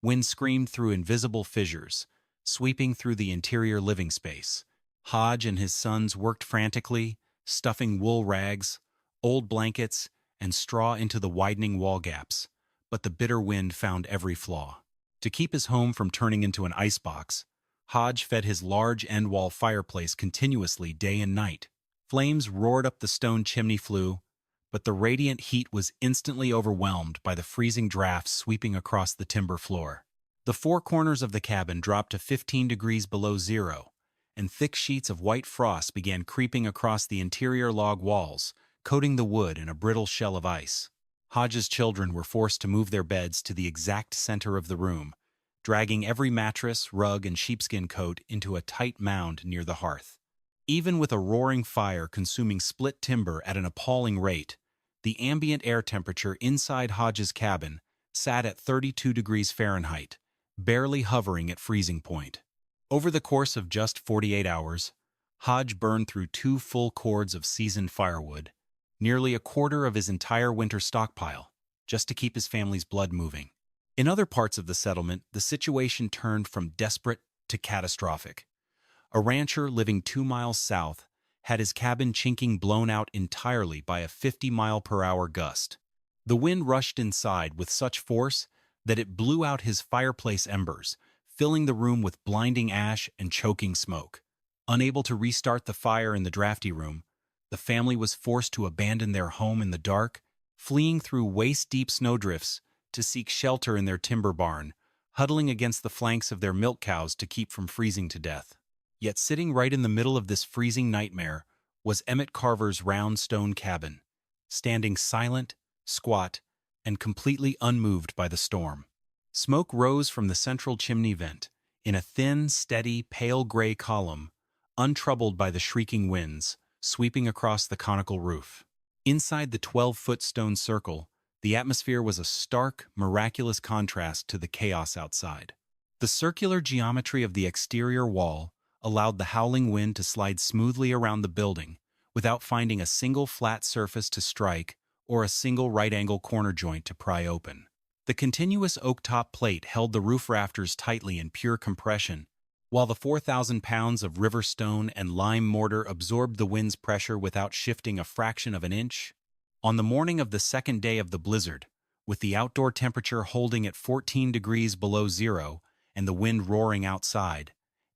Wind screamed through invisible fissures, sweeping through the interior living space. Hodge and his sons worked frantically, stuffing wool rags, old blankets, and straw into the widening wall gaps, but the bitter wind found every flaw. To keep his home from turning into an icebox, Hodge fed his large end-wall fireplace continuously day and night. Flames roared up the stone chimney flue, but the radiant heat was instantly overwhelmed by the freezing drafts sweeping across the timber floor. The four corners of the cabin dropped to 15 degrees below zero, and thick sheets of white frost began creeping across the interior log walls, coating the wood in a brittle shell of ice. Hodge's children were forced to move their beds to the exact center of the room, dragging every mattress, rug, and sheepskin coat into a tight mound near the hearth. Even with a roaring fire consuming split timber at an appalling rate, the ambient air temperature inside Hodge's cabin sat at 32 degrees Fahrenheit, barely hovering at freezing point. Over the course of just 48 hours, Hodge burned through 2 full cords of seasoned firewood, nearly a quarter of his entire winter stockpile, just to keep his family's blood moving. In other parts of the settlement, the situation turned from desperate to catastrophic. A rancher living 2 miles south had his cabin chinking blown out entirely by a 50-mile-per-hour gust. The wind rushed inside with such force that it blew out his fireplace embers, filling the room with blinding ash and choking smoke. Unable to restart the fire in the drafty room, the family was forced to abandon their home in the dark, fleeing through waist-deep snowdrifts to seek shelter in their timber barn, huddling against the flanks of their milk cows to keep from freezing to death. Yet sitting right in the middle of this freezing nightmare was Emmett Carver's round stone cabin, standing silent, squat, and completely unmoved by the storm. Smoke rose from the central chimney vent, in a thin, steady, pale gray column, untroubled by the shrieking winds, sweeping across the conical roof. Inside the 12-foot stone circle, the atmosphere was a stark, miraculous contrast to the chaos outside. The circular geometry of the exterior wall allowed the howling wind to slide smoothly around the building without finding a single flat surface to strike or a single right-angle corner joint to pry open. The continuous oak-top plate held the roof rafters tightly in pure compression, while the 4,000 pounds of river stone and lime mortar absorbed the wind's pressure without shifting a fraction of an inch. On the morning of the second day of the blizzard, with the outdoor temperature holding at 14 degrees below zero and the wind roaring outside,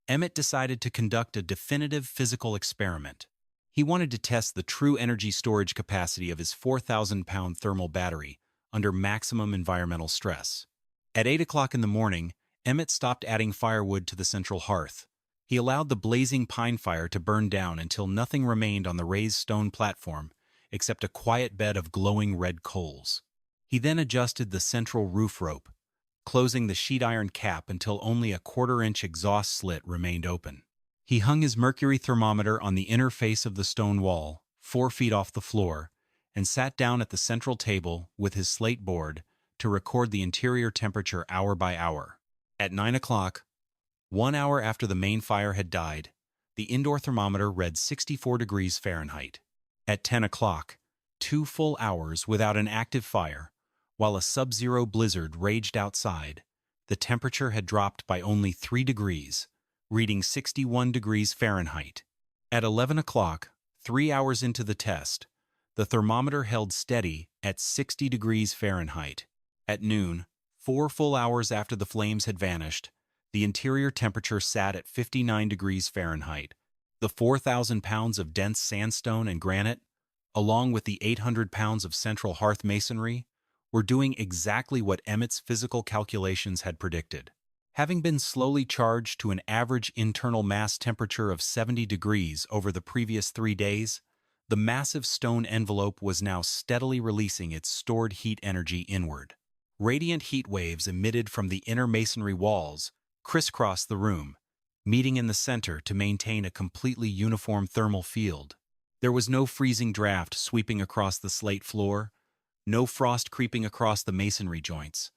Emmett decided to conduct a definitive physical experiment. He wanted to test the true energy storage capacity of his 4,000-pound thermal battery under maximum environmental stress. At 8 o'clock in the morning, Emmett stopped adding firewood to the central hearth. He allowed the blazing pine fire to burn down until nothing remained on the raised stone platform except a quiet bed of glowing red coals. He then adjusted the central roof rope, closing the sheet iron cap until only a quarter-inch exhaust slit remained open. He hung his mercury thermometer on the inner face of the stone wall, 4 feet off the floor, and sat down at the central table with his slate board to record the interior temperature hour by hour. At 9 o'clock, 1 hour after the main fire had died, the indoor thermometer read 64 degrees Fahrenheit. At 10 o'clock, 2 full hours without an active fire, while a sub-zero blizzard raged outside. The temperature had dropped by only 3 degrees, reading 61 degrees Fahrenheit. At 11 o'clock, 3 hours into the test, the thermometer held steady at 60 degrees Fahrenheit. At noon, 4 full hours after the flames had vanished, the interior temperature sat at 59 degrees Fahrenheit. The 4,000 pounds of dense sandstone and granite, along with the 800 pounds of central hearth masonry, were doing exactly what Emmett's physical calculations had predicted. Having been slowly charged to an average internal mass temperature of 70 degrees over the previous 3 days, the massive stone envelope was now steadily releasing its stored heat energy inward. Radiant heat waves emitted from the inner masonry walls crisscrossed the room, meeting in the center to maintain a completely uniform thermal field. There was no freezing draft sweeping across the slate floor, no frost creeping across the masonry joints,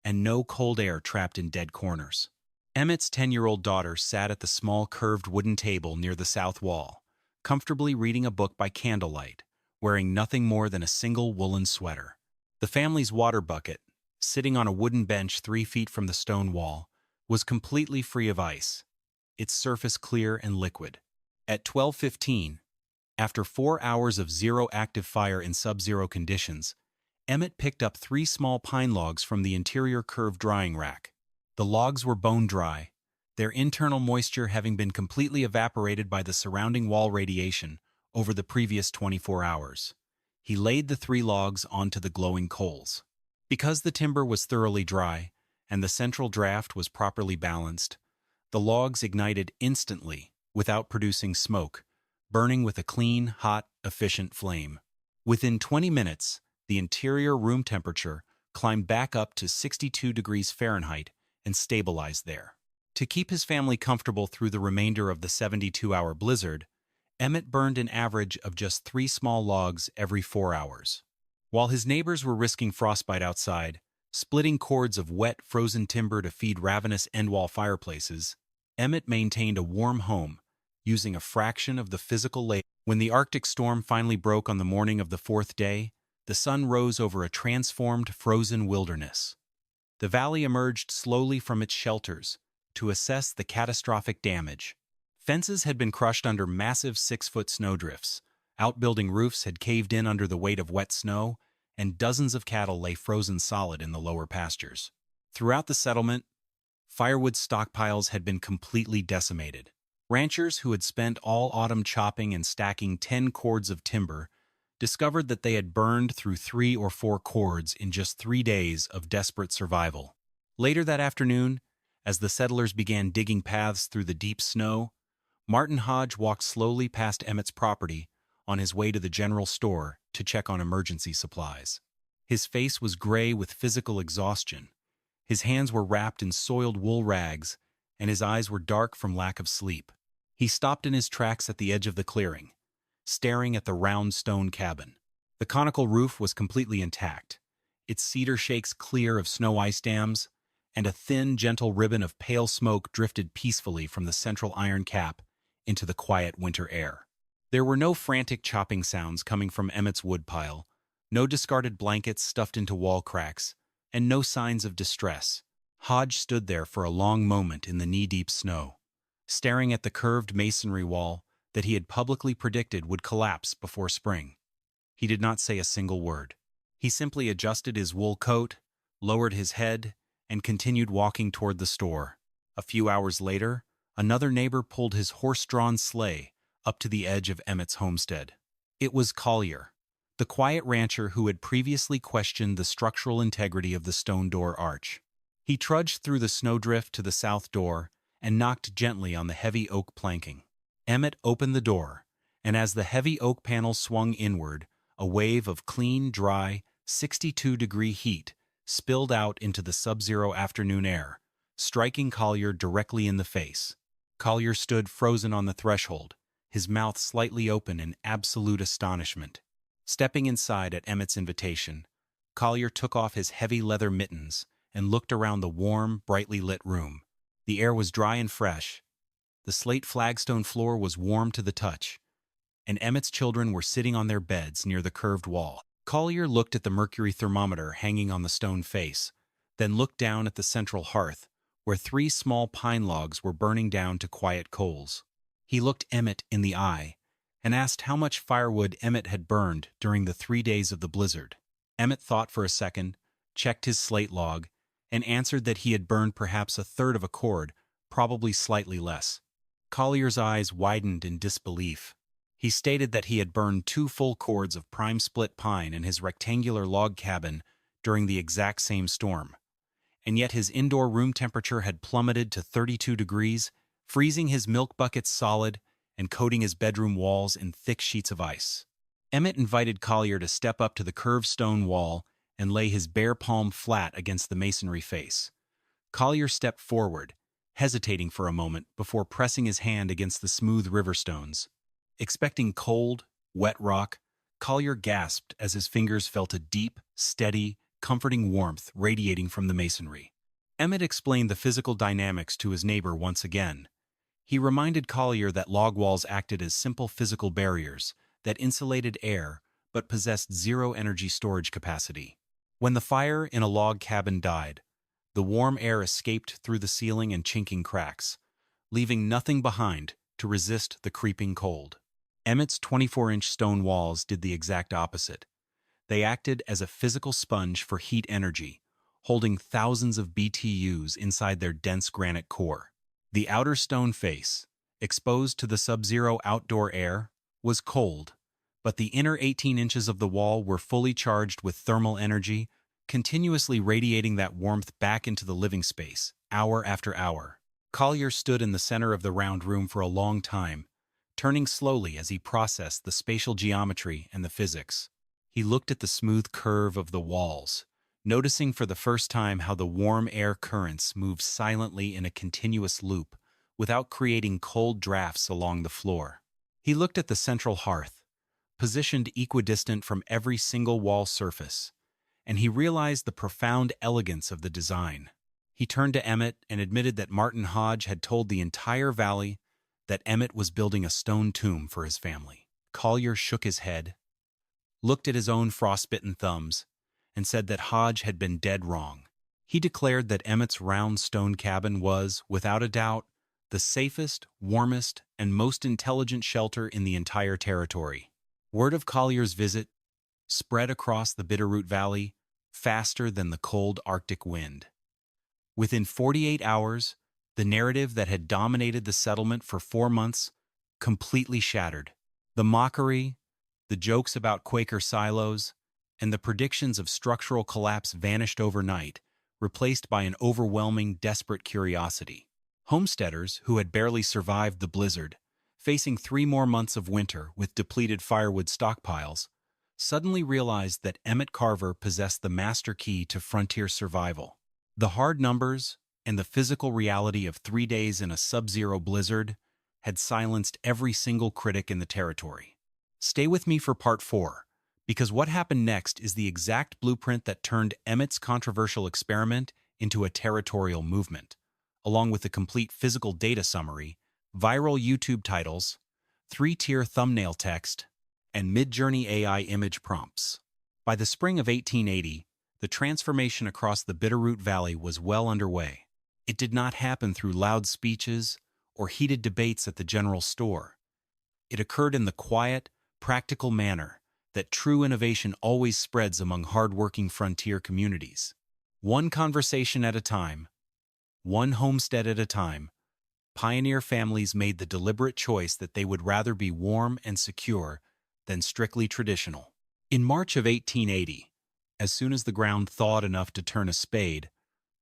and no cold air trapped in dead corners. Emmett's 10-year-old daughter sat at the small curved wooden table near the south wall, comfortably reading a book by candlelight, wearing nothing more than a single woolen sweater. The family's water bucket, sitting on a wooden bench 3 feet from the stone wall, was completely free of ice, its surface clear and liquid. At 12:15, after 4 hours of zero active fire in sub-zero conditions, Emmett picked up 3 small pine logs from the interior curved drying rack. The logs were bone dry, their internal moisture having been completely evaporated by the surrounding wall radiation over the previous 24 hours. He laid the 3 logs onto the glowing coals. Because the timber was thoroughly dry and the central draft was properly balanced, the logs ignited instantly without producing smoke, burning with a clean, hot, efficient flame. Within 20 minutes, the interior room temperature climbed back up to 62 degrees Fahrenheit and stabilized there. To keep his family comfortable through the remainder of the 72-hour blizzard, Emmett burned an average of just 3 small logs every 4 hours. While his neighbors were risking frostbite outside, splitting cords of wet, frozen timber to feed ravenous end-wall fireplaces, Emmett maintained a warm home, using a fraction of the physical labor. When the Arctic storm finally broke on the morning of the 4th day, the sun rose over a transformed, frozen wilderness. The valley emerged slowly from its shelters to assess the catastrophic damage. Fences had been crushed under massive 6-foot snowdrifts, outbuilding roofs had caved in under the weight of wet snow, and dozens of cattle lay frozen solid in the lower pastures. Throughout the settlement, firewood stockpiles had been completely decimated. Ranchers who had spent all autumn chopping and stacking 10 cords of timber discovered that they had burned through 3 or 4 cords in just 3 days of desperate survival. Later that afternoon, as the settlers began digging paths through the deep snow, Martin Hodge walked slowly past Emmett's property on his way to the general store to check on emergency supplies. His face was gray with physical exhaustion. His hands were wrapped in soiled wool rags, and his eyes were dark from lack of sleep. He stopped in his tracks at the edge of the clearing, staring at the round stone cabin. The conical roof was completely intact, its cedar shakes clear of snow ice dams, and a thin, gentle ribbon of pale smoke drifted peacefully from the central iron cap into the quiet winter air. There were no frantic chopping sounds coming from Emmett's woodpile, no discarded blankets stuffed into wall cracks, and no signs of distress. Hodge stood there for a long moment in the knee-deep snow, staring at the curved masonry wall that he had publicly predicted would collapse before spring. He did not say a single word. He simply adjusted his wool coat, lowered his head, and continued walking toward the store. A few hours later, another neighbor pulled his horse-drawn sleigh up to the edge of Emmett's homestead. It was Collier, the quiet rancher who had previously questioned the structural integrity of the stone door arch. He trudged through the snowdrift to the south door and knocked gently on the heavy oak planking. Emmett opened the door, and as the heavy oak panel swung inward, a wave of clean, dry, 62-degree heat spilled out into the sub-zero afternoon air, striking Collier directly in the face. Collier stood frozen on the threshold, his mouth slightly open in absolute astonishment. Stepping inside at Emmett's invitation, Collier took off his heavy leather mittens and looked around the warm, brightly lit room. The air was dry and fresh. The slate flagstone floor was warm to the touch, and Emmett's children were sitting on their beds near the curved wall. Collier looked at the mercury thermometer hanging on the stone face, then looked down at the central hearth, where 3 small pine logs were burning down to quiet coals. He looked Emmett in the eye and asked how much firewood Emmett had burned during the 3 days of the blizzard. Emmett thought for a second, checked his slate log, and answered that he had burned perhaps a third of a cord, probably slightly less. Collier's eyes widened in disbelief. He stated that he had burned 2 full cords of prime split pine in his rectangular log cabin during the exact same storm, and yet his indoor room temperature had plummeted to 32 degrees, freezing his milk buckets solid and coating his bedroom walls in thick sheets of ice. Emmett invited Collier to step up to the curved stone wall and lay his bare palm flat against the masonry face. Collier stepped forward, hesitating for a moment before pressing his hand against the smooth river stones. Expecting cold, wet rock, Collier gasped as his fingers felt a deep, steady, comforting warmth radiating from the masonry. Emmett explained the physical dynamics to his neighbor once again. He reminded Collier that log walls acted as simple physical barriers that insulated air but possessed zero energy storage capacity. When the fire in a log cabin died, the warm air escaped through the ceiling and chinking cracks, leaving nothing behind to resist the creeping cold. Emmett's 24-inch stone walls did the exact opposite. They acted as a physical sponge for heat energy, holding thousands of BTUs inside their dense granite core. The outer stone face, exposed to the sub-zero outdoor air, was cold, but the inner 18 inches of the wall were fully charged with thermal energy, continuously radiating that warmth back into the living space, hour after hour. Collier stood in the center of the round room for a long time, turning slowly as he processed the spatial geometry and the physics. He looked at the smooth curve of the walls, noticing for the first time how the warm air currents moved silently in a continuous loop, without creating cold drafts along the floor. He looked at the central hearth, positioned equidistant from every single wall surface, and he realized the profound elegance of the design. He turned to Emmett and admitted that Martin Hodge had told the entire valley that Emmett was building a stone tomb for his family. Collier shook his head, looked at his own frostbitten thumbs, and said that Hodge had been dead wrong. He declared that Emmett's round stone cabin was, without a doubt, the safest, warmest, and most intelligent shelter in the entire territory. Word of Collier's visit spread across the Bitterroot Valley faster than the cold Arctic wind. Within 48 hours, the narrative that had dominated the settlement for 4 months completely shattered. The mockery, the jokes about Quaker silos, and the predictions of structural collapse vanished overnight, replaced by an overwhelming, desperate curiosity. Homesteaders, who had barely survived the blizzard, facing 3 more months of winter with depleted firewood stockpiles, suddenly realized that Emmett Carver possessed the master key to frontier survival. The hard numbers and the physical reality of 3 days in a sub-zero blizzard had silenced every single critic in the territory. Stay with me for part 4, because what happened next is the exact blueprint that turned Emmett's controversial experiment into a territorial movement, along with the complete physical data summary, viral YouTube titles, 3-tier thumbnail text, and Midjourney AI image prompts. By the spring of 1880, the transformation across the Bitterroot Valley was well underway. It did not happen through loud speeches or heated debates at the general store. It occurred in the quiet, practical manner that true innovation always spreads among hard-working frontier communities. One conversation at a time, one homestead at a time, pioneer families made the deliberate choice that they would rather be warm and secure than strictly traditional. In March of 1880, as soon as the ground thawed enough to turn a spade,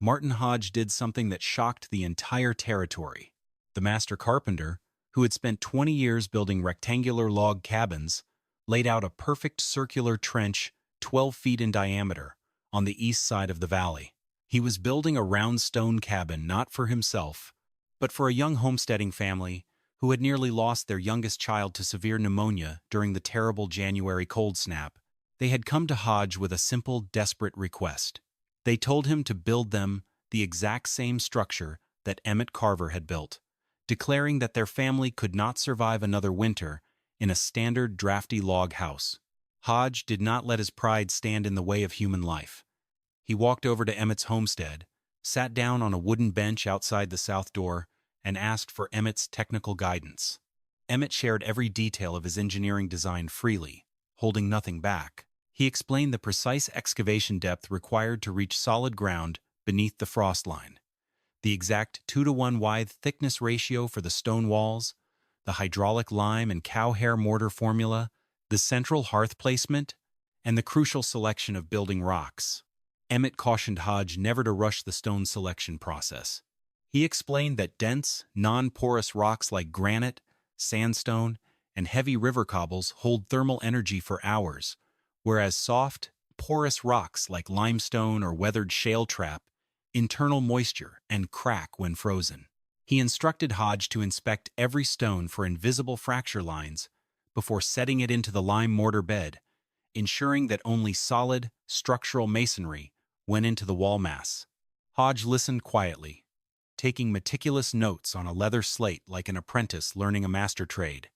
Martin Hodge did something that shocked the entire territory. The master carpenter, who had spent 20 years building rectangular log cabins, laid out a perfect circular trench 12 feet in diameter on the east side of the valley. He was building a round stone cabin not for himself, but for a young homesteading family who had nearly lost their youngest child to severe pneumonia during the terrible January cold snap. They had come to Hodge with a simple, desperate request. They told him to build them the exact same structure that Emmett Carver had built, declaring that their family could not survive another winter in a standard drafty log house. Hodge did not let his pride stand in the way of human life. He walked over to Emmett's homestead, sat down on a wooden bench outside the south door, and asked for Emmett's technical guidance. Emmett shared every detail of his engineering design freely, holding nothing back. He explained the precise excavation depth required to reach solid ground beneath the frost line, the exact 2-to-1 wide thickness ratio for the stone walls, the hydraulic lime and cow hair mortar formula, the central hearth placement, and the crucial selection of building rocks. Emmett cautioned Hodge never to rush the stone selection process. He explained that dense, non-porous rocks like granite, sandstone, and heavy river cobbles hold thermal energy for hours, whereas soft, porous rocks like limestone or weathered shale trap internal moisture and crack when frozen. He instructed Hodge to inspect every stone for invisible fracture lines before setting it into the lime mortar bed, ensuring that only solid, structural masonry went into the wall mass. Hodge listened quietly, taking meticulous notes on a leather slate like an apprentice learning a master trade.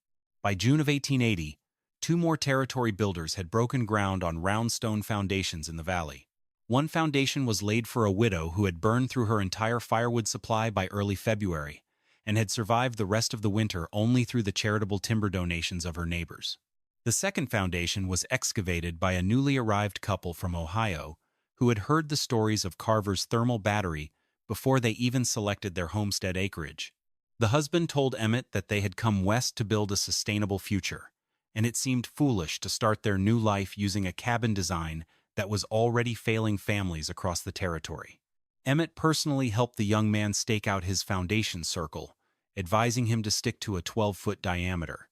By June of 1880, 2 more territory builders had broken ground on round stone foundations in the valley. One foundation was laid for a widow who had burned through her entire firewood supply by early February and had survived the rest of the winter only through the charitable timber donations of her neighbors. The second foundation was excavated by a newly arrived couple from Ohio who had heard the stories of Carver's thermal battery before they even selected their homestead acreage. The husband told Emmett that they had come west to build a sustainable future, and it seemed foolish to start their new life using a cabin design that was already failing families across the territory. Emmett personally helped the young man stake out his foundation circle, advising him to stick to a 12-foot diameter.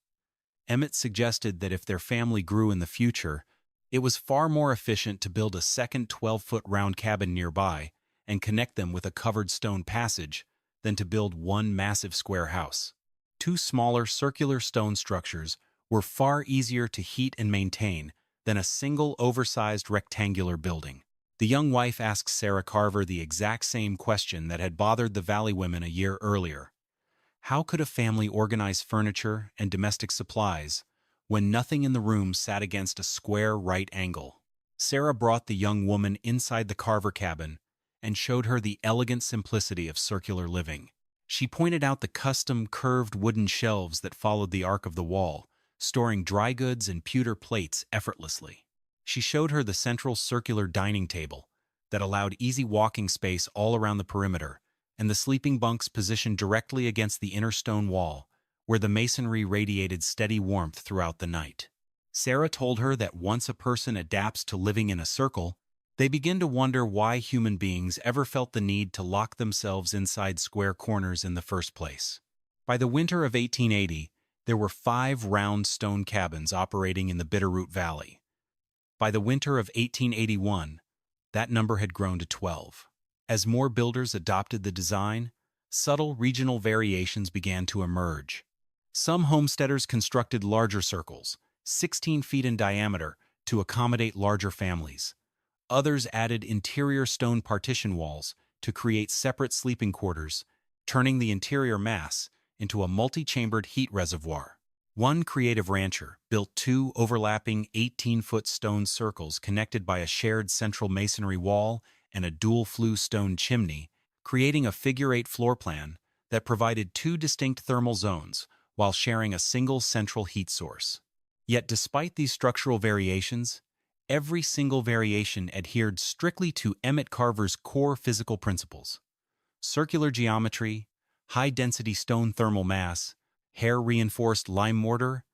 Emmett suggested that if their family grew in the future, it was far more efficient to build a second 12-foot round cabin nearby and connect them with a covered stone passage than to build one massive square house. 2 smaller circular stone structures were far easier to heat and maintain than a single oversized rectangular building. The young wife asked Sarah Carver the exact same question that had bothered the Valley women a year earlier. How could a family organize furniture and domestic supplies when nothing in the room sat against a square right angle? Sarah brought the young woman inside the Carver cabin and showed her the elegant simplicity of circular living. She pointed out the custom curved wooden shelves that followed the arc of the wall, storing dry goods and pewter plates effortlessly. She showed her the central circular dining table that allowed easy walking space all around the perimeter, and the sleeping bunks positioned directly against the inner stone wall, where the masonry radiated steady warmth throughout the night. Sarah told her that once a person adapts to living in a circle, they begin to wonder why human beings ever felt the need to lock themselves inside square corners in the first place. By the winter of 1880, there were 5 round stone cabins operating in the Bitterroot Valley. By the winter of 1881, that number had grown to 12. As more builders adopted the design, subtle regional variations began to emerge. Some homesteaders constructed larger circles, 16 feet in diameter, to accommodate larger families. Others added interior stone partition walls to create separate sleeping quarters, turning the interior mass into a multi-chambered heat reservoir. One creative rancher built 2 overlapping 18-foot stone circles connected by a shared central masonry wall and a dual-flue stone chimney, creating a figure-8 floor plan that provided 2 distinct thermal zones while sharing a single central heat source. Yet despite these structural variations, every single variation adhered strictly to Emmett Carver's core physical principles: circular geometry, high-density stone thermal mass, hair-reinforced lime mortar,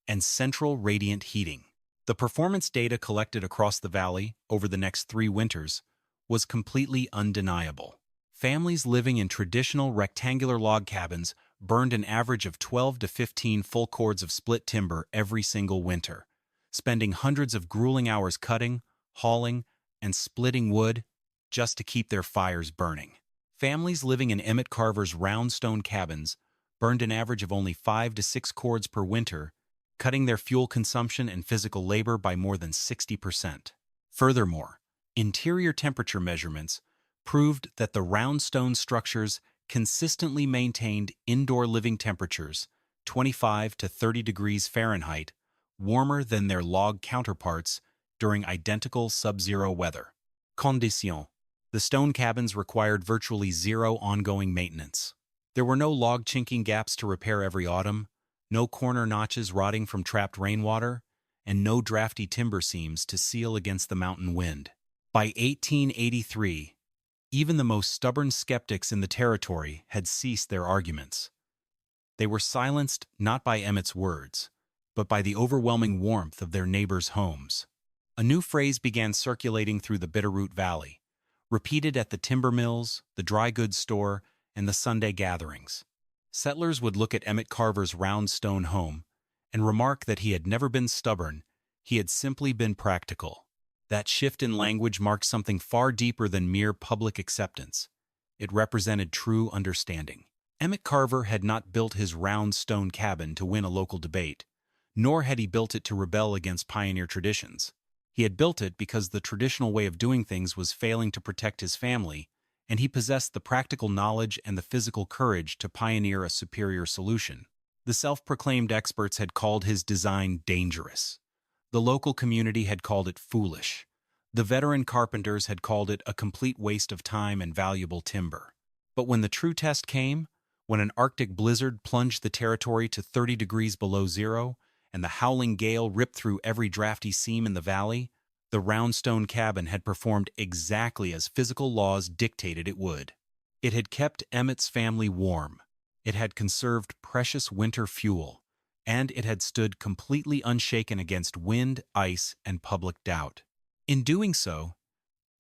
and central radiant heating. The performance data collected across the valley over the next 3 winters was completely undeniable. Families living in traditional rectangular log cabins burned an average of 12 to 15 full cords of split timber every single winter, spending hundreds of grueling hours cutting, hauling, and splitting wood just to keep their fires burning. Families living in Emmett Carver's round stone cabins burned an average of only 5 to 6 cords per winter, cutting their fuel consumption and physical labor by more than 60%. Furthermore, interior temperature measurements proved that the round stone structures consistently maintained indoor living temperatures 25 to 30 degrees Fahrenheit, warmer than their log counterparts during identical sub-zero weather. Conditions. The stone cabins required virtually zero ongoing maintenance. There were no log chinking gaps to repair every autumn, no corner notches rotting from trapped rainwater, and no drafty timber seams to seal against the mountain wind. By 1883, even the most stubborn skeptics in the territory had ceased their arguments. They were silenced not by Emmett's words, but by the overwhelming warmth of their neighbors' homes. A new phrase began circulating through the Bitterroot Valley, repeated at the timber mills, the dry goods store, and the Sunday gatherings. Settlers would look at Emmett Carver's round stone home and remark that he had never been stubborn, he had simply been practical. That shift in language marked something far deeper than mere public acceptance. It represented true understanding. Emmett Carver had not built his round stone cabin to win a local debate, nor had he built it to rebel against pioneer traditions. He had built it because the traditional way of doing things was failing to protect his family, and he possessed the practical knowledge and the physical courage to pioneer a superior solution. The self-proclaimed experts had called his design dangerous. The local community had called it foolish. The veteran carpenters had called it a complete waste of time and valuable timber. But when the true test came, when an Arctic blizzard plunged the territory to 30 degrees below zero, and the howling gale ripped through every drafty seam in the valley, the round stone cabin had performed exactly as physical laws dictated it would. It had kept Emmett's family warm. It had conserved precious winter fuel, and it had stood completely unshaken against wind, ice, and public doubt. In doing so,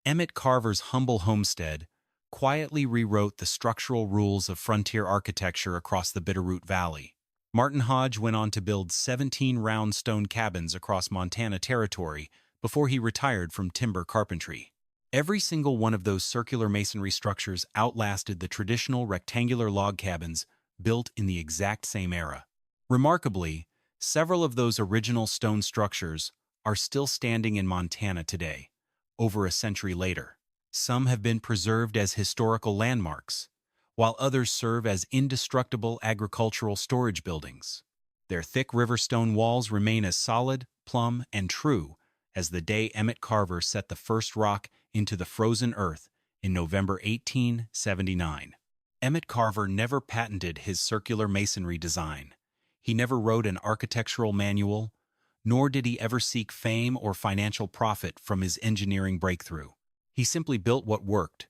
Emmett Carver's humble homestead quietly rewrote the structural rules of frontier architecture across the Bitterroot Valley. Martin Hodge went on to build 17 round stone cabins across Montana Territory before he retired from timber carpentry. Every single one of those circular masonry structures outlasted the traditional rectangular log cabins built in the exact same era. Remarkably, several of those original stone structures are still standing in Montana today, over a century later. Some have been preserved as historical landmarks, while others serve as indestructible agricultural storage buildings. Their thick river stone walls remain as solid, plumb, and true as the day Emmett Carver set the first rock into the frozen earth in November 1879. Emmett Carver never patented his circular masonry design. He never wrote an architectural manual, nor did he ever seek fame or financial profit from his engineering breakthrough. He simply built what worked,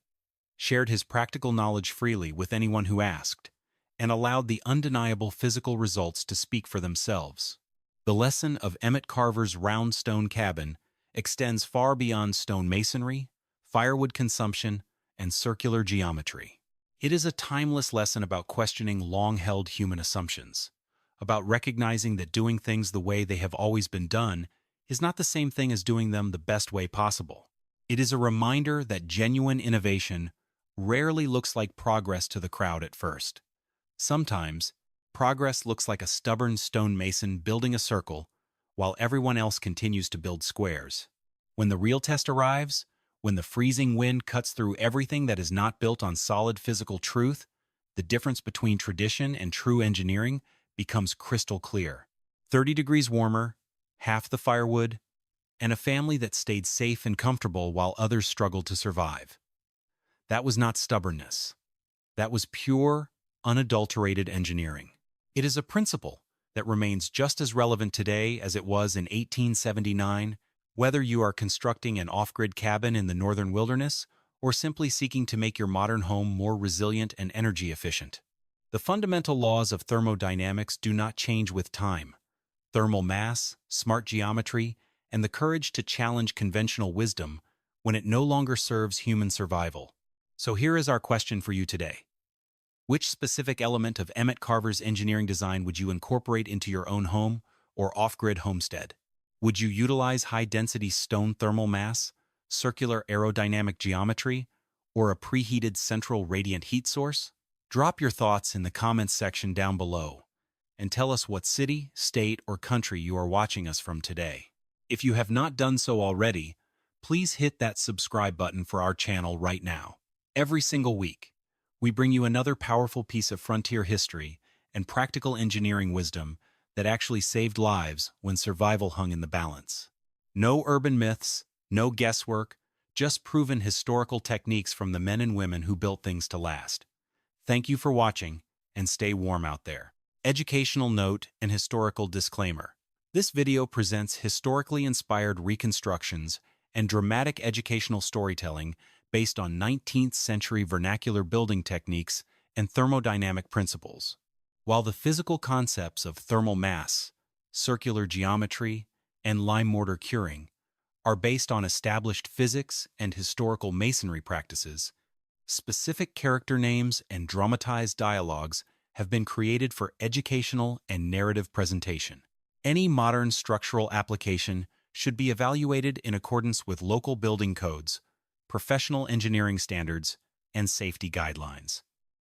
shared his practical knowledge freely with anyone who asked, and allowed the undeniable physical results to speak for themselves. The lesson of Emmett Carver's round stone cabin extends far beyond stone masonry, firewood consumption, and circular geometry. It is a timeless lesson about questioning long-held human assumptions, about recognizing that doing things the way they have always been done is not the same thing as doing them the best way possible. It is a reminder that genuine innovation rarely looks like progress to the crowd at first. Sometimes, progress looks like a stubborn stonemason building a circle while everyone else continues to build squares. When the real test arrives, when the freezing wind cuts through everything that is not built on solid physical truth, the difference between tradition and true engineering becomes crystal clear. 30 degrees warmer, half the firewood, and a family that stayed safe and comfortable while others struggled to survive. That was not stubbornness. That was pure, unadulterated engineering. It is a principle that remains just as relevant today as it was in 1879, whether you are constructing an off-grid cabin in the northern wilderness or simply seeking to make your modern home more resilient and energy efficient. The fundamental laws of thermodynamics do not change with time. Thermal mass, smart geometry, and the courage to challenge conventional wisdom when it no longer serves human survival. So here is our question for you today. Which specific element of Emmett Carver's engineering design would you incorporate into your own home or off-grid homestead? Would you utilize high-density stone thermal mass, circular aerodynamic geometry, or a preheated central radiant heat source? Drop your thoughts in the comments section down below and tell us what city, state, or country you are watching us from today. If you have not done so already, please hit that subscribe button for our channel right now. Every single week, we bring you another powerful piece of frontier history and practical engineering wisdom that actually saved lives when survival hung in the balance. No urban myths, no guesswork, just proven historical techniques from the men and women who built things to last. Thank you for watching, and stay warm out there. Educational note and historical disclaimer. This video presents historically inspired reconstructions and dramatic educational storytelling based on 19th century vernacular building techniques and thermodynamic principles. While the physical concepts of thermal mass, circular geometry, and lime mortar curing are based on established physics and historical masonry practices, specific character names and dramatized dialogues have been created for educational and narrative presentation. Any modern structural application should be evaluated in accordance with local building codes, professional engineering standards, and safety guidelines.